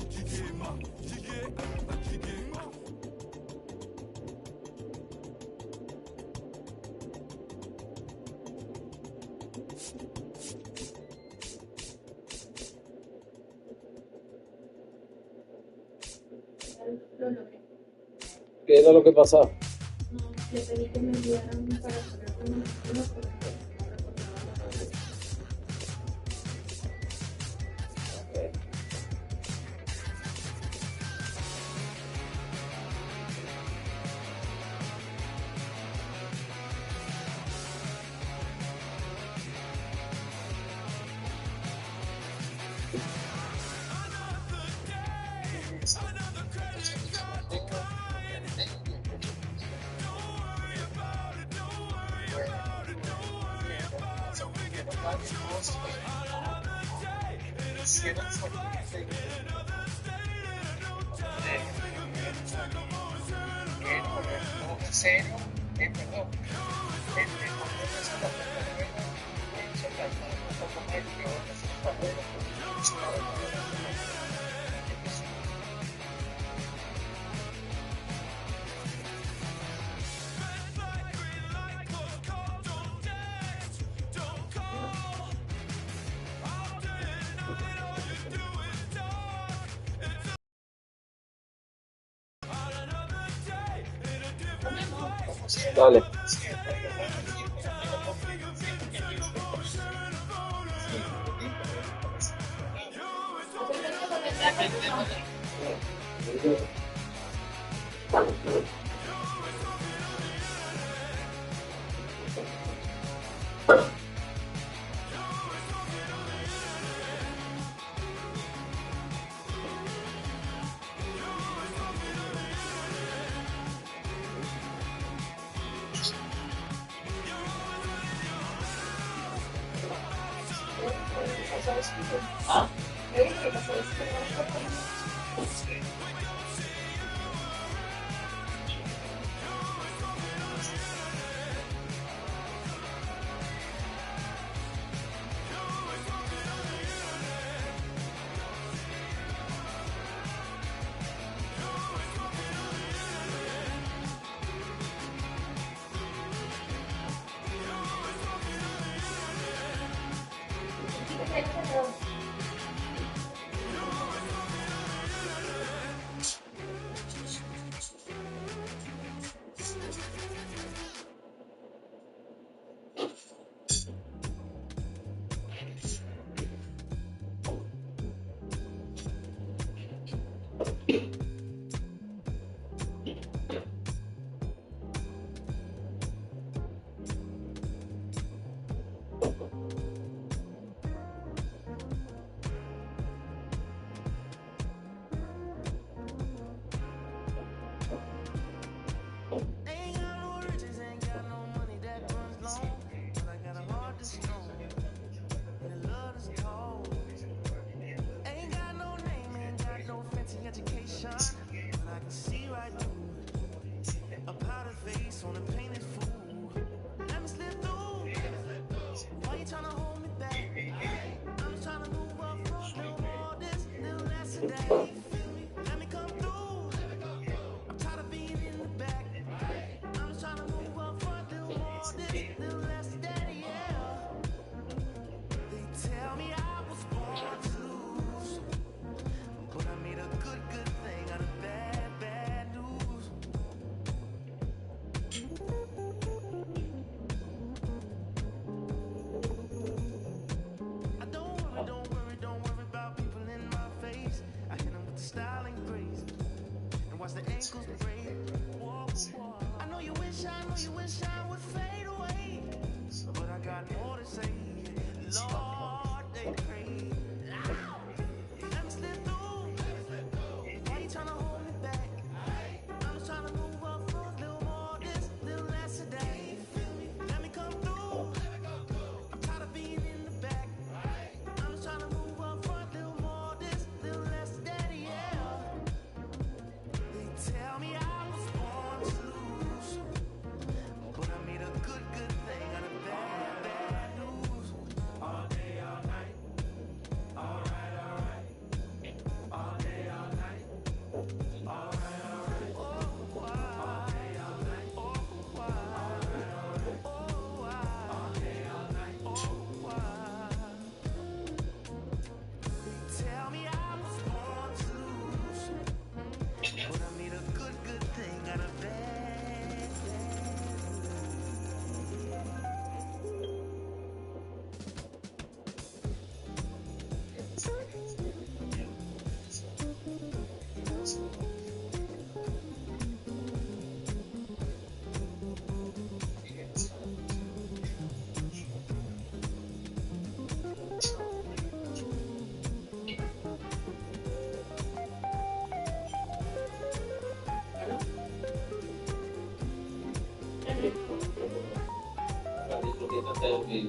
Speaker 4: Lo logré.
Speaker 5: ¿Qué era lo que pasaba?
Speaker 4: No, le pedí que me enviaran para poner como una porque no recordaba la hora.
Speaker 5: Dale.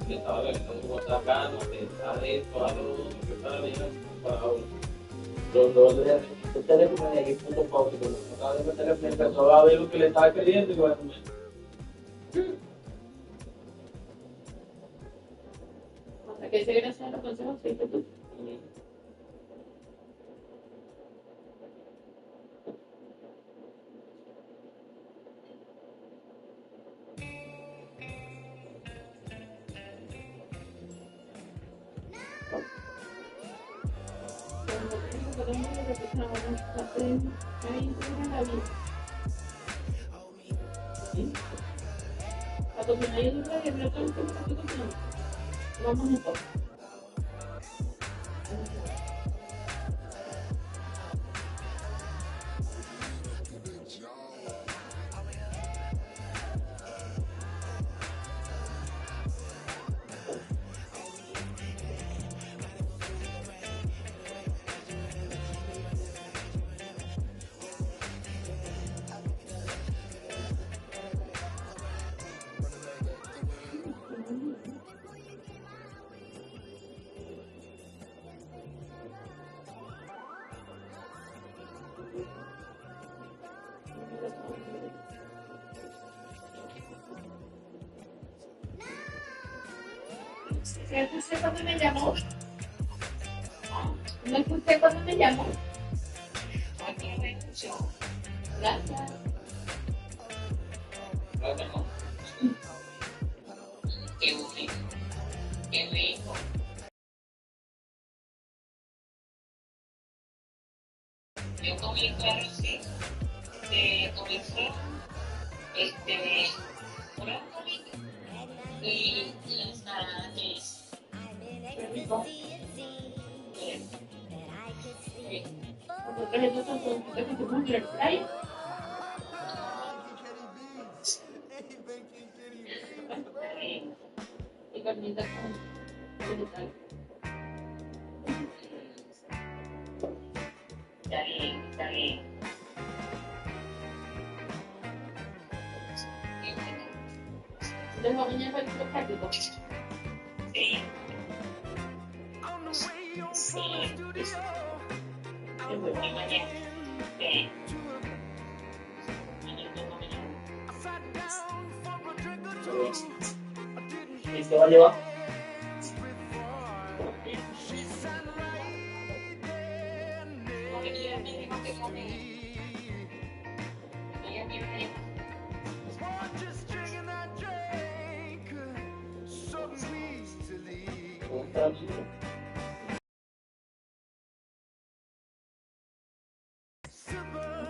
Speaker 5: que estaba realizando acá, no que está de toda lo que está leyendo para ahora. Los de teléfono y ahí punto pausa, cuando estaba de teléfono empezó a ver lo que le estaba queriendo y bueno,
Speaker 4: hasta que ese gracias a los consejos, sí, tú. La cocina ahí dura y el resto del tiempo estoy cocinando. Vamos un poco. ¿No escuché cuando me llamó? ¿No escuché cuando me llamó? Gracias.
Speaker 5: qué rico, qué rico.
Speaker 8: Yo comí arroz, comí brócoli y ensalada de
Speaker 4: y carnita con vegetal.
Speaker 8: Está bien.
Speaker 4: Entonces vamos a mañana para el práctico.
Speaker 8: Sí. Mañana. Sí.
Speaker 5: ¿Y se va a llevar?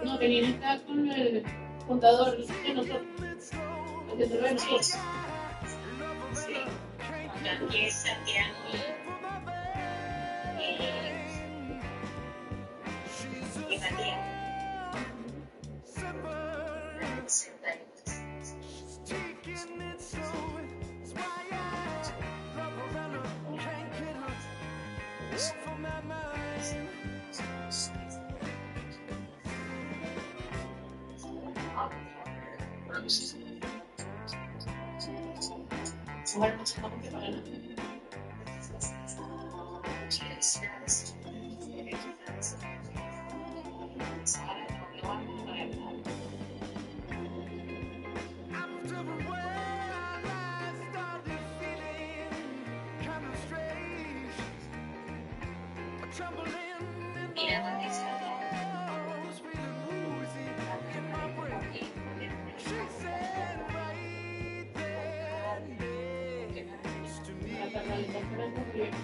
Speaker 4: No, que viene acá con el contador de nosotros. El que se lo ve nosotros.
Speaker 8: Aquí es Santiago y Matías.
Speaker 4: Bueno, no sabemos qué para nada.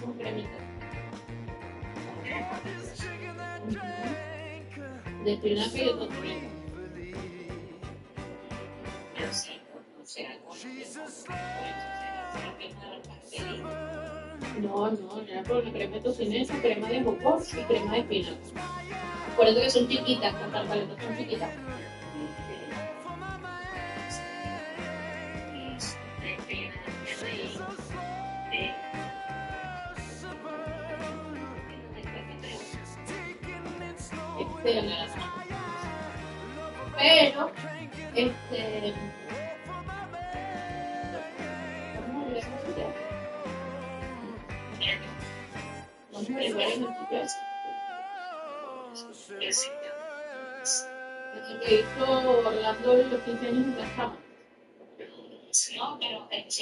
Speaker 4: Con cremita. De espinaca y de tocineta. No, era por la crema de tocineta, crema de motor y crema de espinaca. Por eso que son chiquitas, las tartaletas son chiquitas. Pero, vamos a averiguar en el sitio ese. El que hizo Orlando en los 15 años en la cama.
Speaker 8: No, pero ella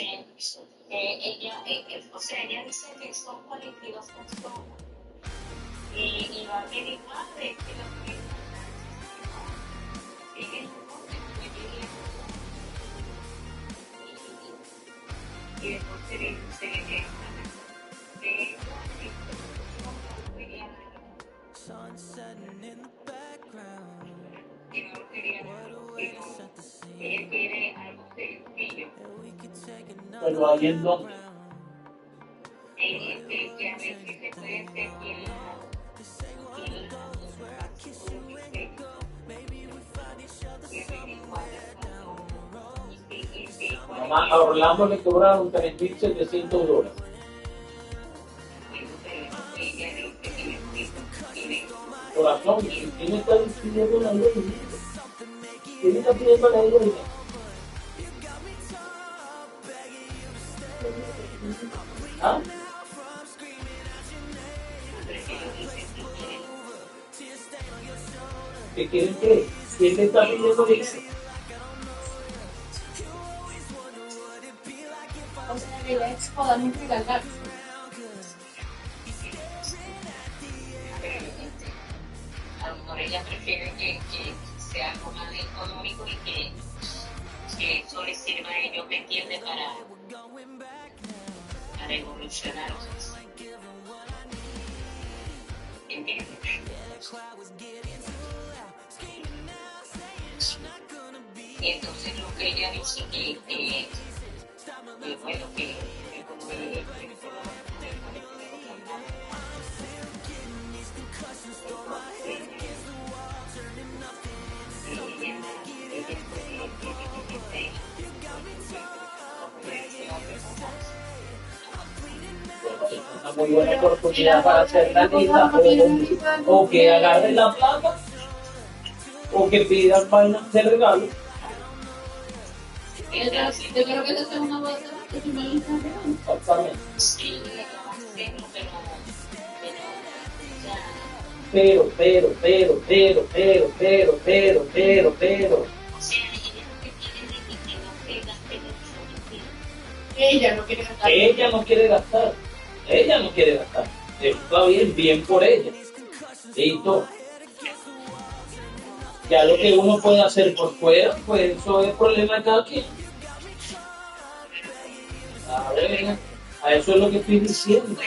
Speaker 8: dice que son 42 personas y va a averiguar de que lo que y después se
Speaker 5: Pero ahí en donde. Mamá, a Orlando le cobraron $3,700. Corazón, ¿quién está pidiendo la ley? ¿Quién está pidiendo la ley? ¿Ah? ¿Qué quieren qué? ¿Quién le está pidiendo eso?
Speaker 4: O sea, la idea es podamos regalar.
Speaker 8: A lo mejor ella prefiere que sea algo más económico y que eso les sirva a ellos, ¿me entiende? Para evolucionar. ¿Entiendes? Y entonces lo que ella dice bueno, que
Speaker 5: una muy buena oportunidad para hacer la lista o que agarren la plata o que pidan vainas de regalo.
Speaker 4: Yo creo que esa es una boda que es una lista de regalos.
Speaker 5: Exactamente.
Speaker 8: sí,
Speaker 5: Pero.
Speaker 8: o sea, ella lo que quiere es que no se gaste mucho.
Speaker 4: Ella no quiere gastar.
Speaker 5: Ella no quiere gastar. Ella no quiere gastar. Está bien, bien por ella. Listo. Ya lo que uno puede hacer por fuera, pues eso es problema de cada quien. A ver, a eso es lo que estoy diciendo.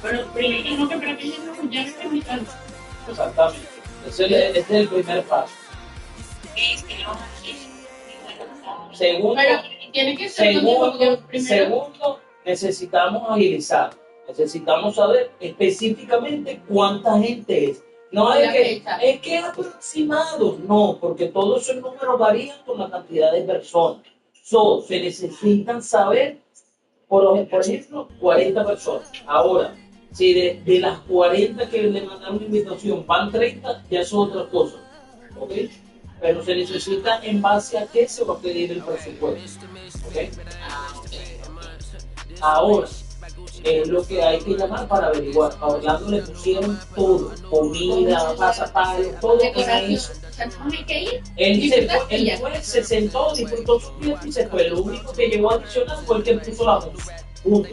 Speaker 4: Pero primero no, que para que ella no ya esté en mi casa.
Speaker 5: Exactamente. Ese es el primer paso. Segundo,
Speaker 4: Pero tiene que ser conmigo, porque primero.
Speaker 5: segundo, necesitamos agilizar. Necesitamos saber específicamente cuánta gente es. No es que es aproximado, no, porque todos esos números varían con la cantidad de personas. Se necesitan saber, por ejemplo, 40 personas. Ahora, si de las 40 que le mandaron una invitación van 30, ya es otra cosa. ¿Ok? Pero se necesita en base a qué se va a pedir el presupuesto. ¿Okay? Ahora, es lo que hay que llamar para averiguar. A Orlando le pusieron todo, comida, pasapalos, todo en eso.
Speaker 4: Hay que ir.
Speaker 5: Él se sentó, disfrutó su tiempo y se fue. Lo único que llevó adicional fue el que puso la música. Punto.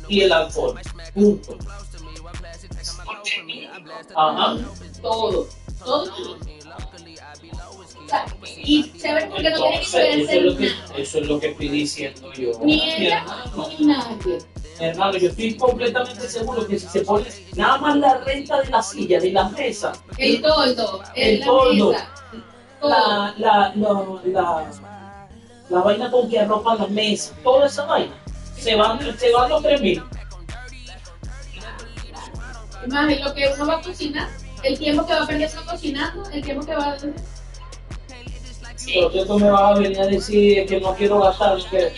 Speaker 5: Y el alcohol. Punto. Ajá.
Speaker 4: Todo. Y saber por qué no tiene que hacer nada.
Speaker 5: Eso es lo que estoy diciendo yo.
Speaker 4: Ni ella ni nadie.
Speaker 5: Hermano, yo estoy completamente seguro que si se pone nada más la renta de la silla, de las mesas,
Speaker 4: el toldo,
Speaker 5: la vaina con que arropan las mesas, toda esa vaina, se van los 3.000.
Speaker 4: Más de lo que uno va a cocinar, el tiempo que va a perder uno cocinando, el tiempo que va a...
Speaker 5: Pero que tú me vas a venir a decir que no quiero gastar, que...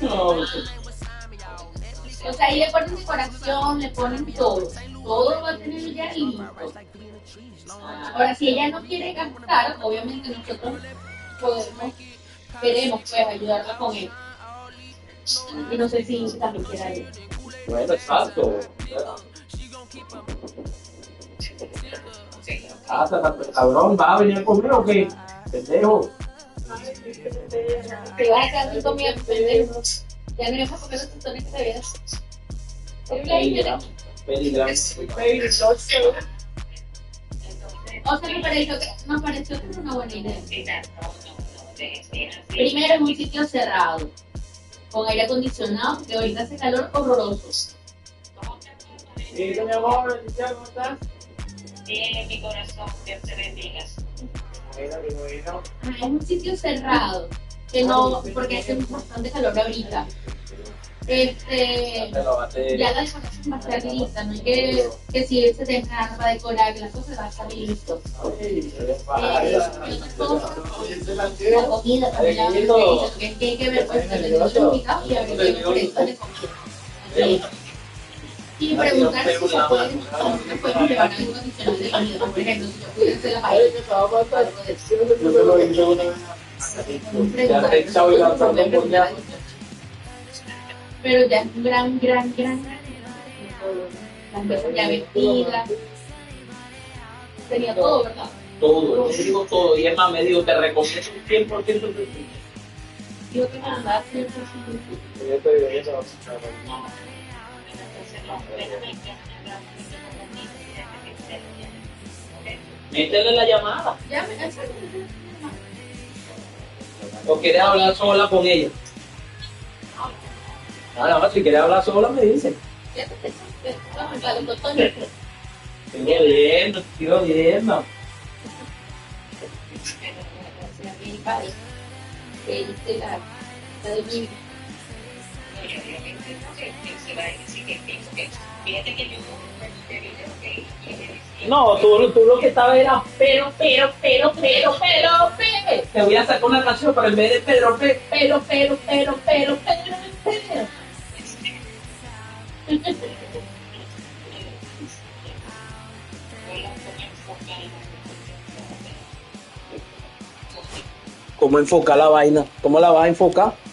Speaker 5: No,
Speaker 4: o sea, ahí le ponen decoración, le ponen todo. Todo va a tener ya listo. Ahora, si ella no quiere gastar, obviamente nosotros queremos pues ayudarla con eso. Y no sé si también quiera ir.
Speaker 5: bueno, exacto. Cabrón, ¿va a venir conmigo o qué? Pendejo.
Speaker 4: Te vas a quedar sin comida, pendejo. Ya no ibas a comer los tostones que te veas.
Speaker 5: Peligroso.
Speaker 4: O sea, nos pareció que era una buena idea. Primero, en un sitio cerrado, con aire acondicionado, que ahorita hace calor horroroso.
Speaker 5: Sí, mi amor, ¿cómo estás?
Speaker 8: Bien, mi corazón, Dios te bendiga.
Speaker 5: Bueno.
Speaker 4: Es un sitio cerrado, que no, porque hace bastante calor ahorita. Ya la decoración va a estar lista, no hay que si se deja para decorar, que las cosas va a estar listo. La comida también, que hay que ver, pues, también los invitados y a ver qué precio le comida. Y preguntar si se pueden llevar algo adicional de comida, por ejemplo, si yo pudiera hacer la paella. Pero ya es un gran. Las mesas ya vestidas. Tenía todo, ¿verdad?
Speaker 5: Todo, yo digo todo. Y es más, me digo, te recomiendo un 100% de tu.
Speaker 4: Digo que me mandaba 100%.
Speaker 5: Métele la llamada. ¿O quieres hablar sola con ella? No, si quieres hablar sola me dice. Estoy jodiendo. No, tú lo que estabas era pero. Te voy a sacar una canción, pero en vez de pero. ¿Cómo enfocar la vaina? ¿Cómo la vas a enfocar?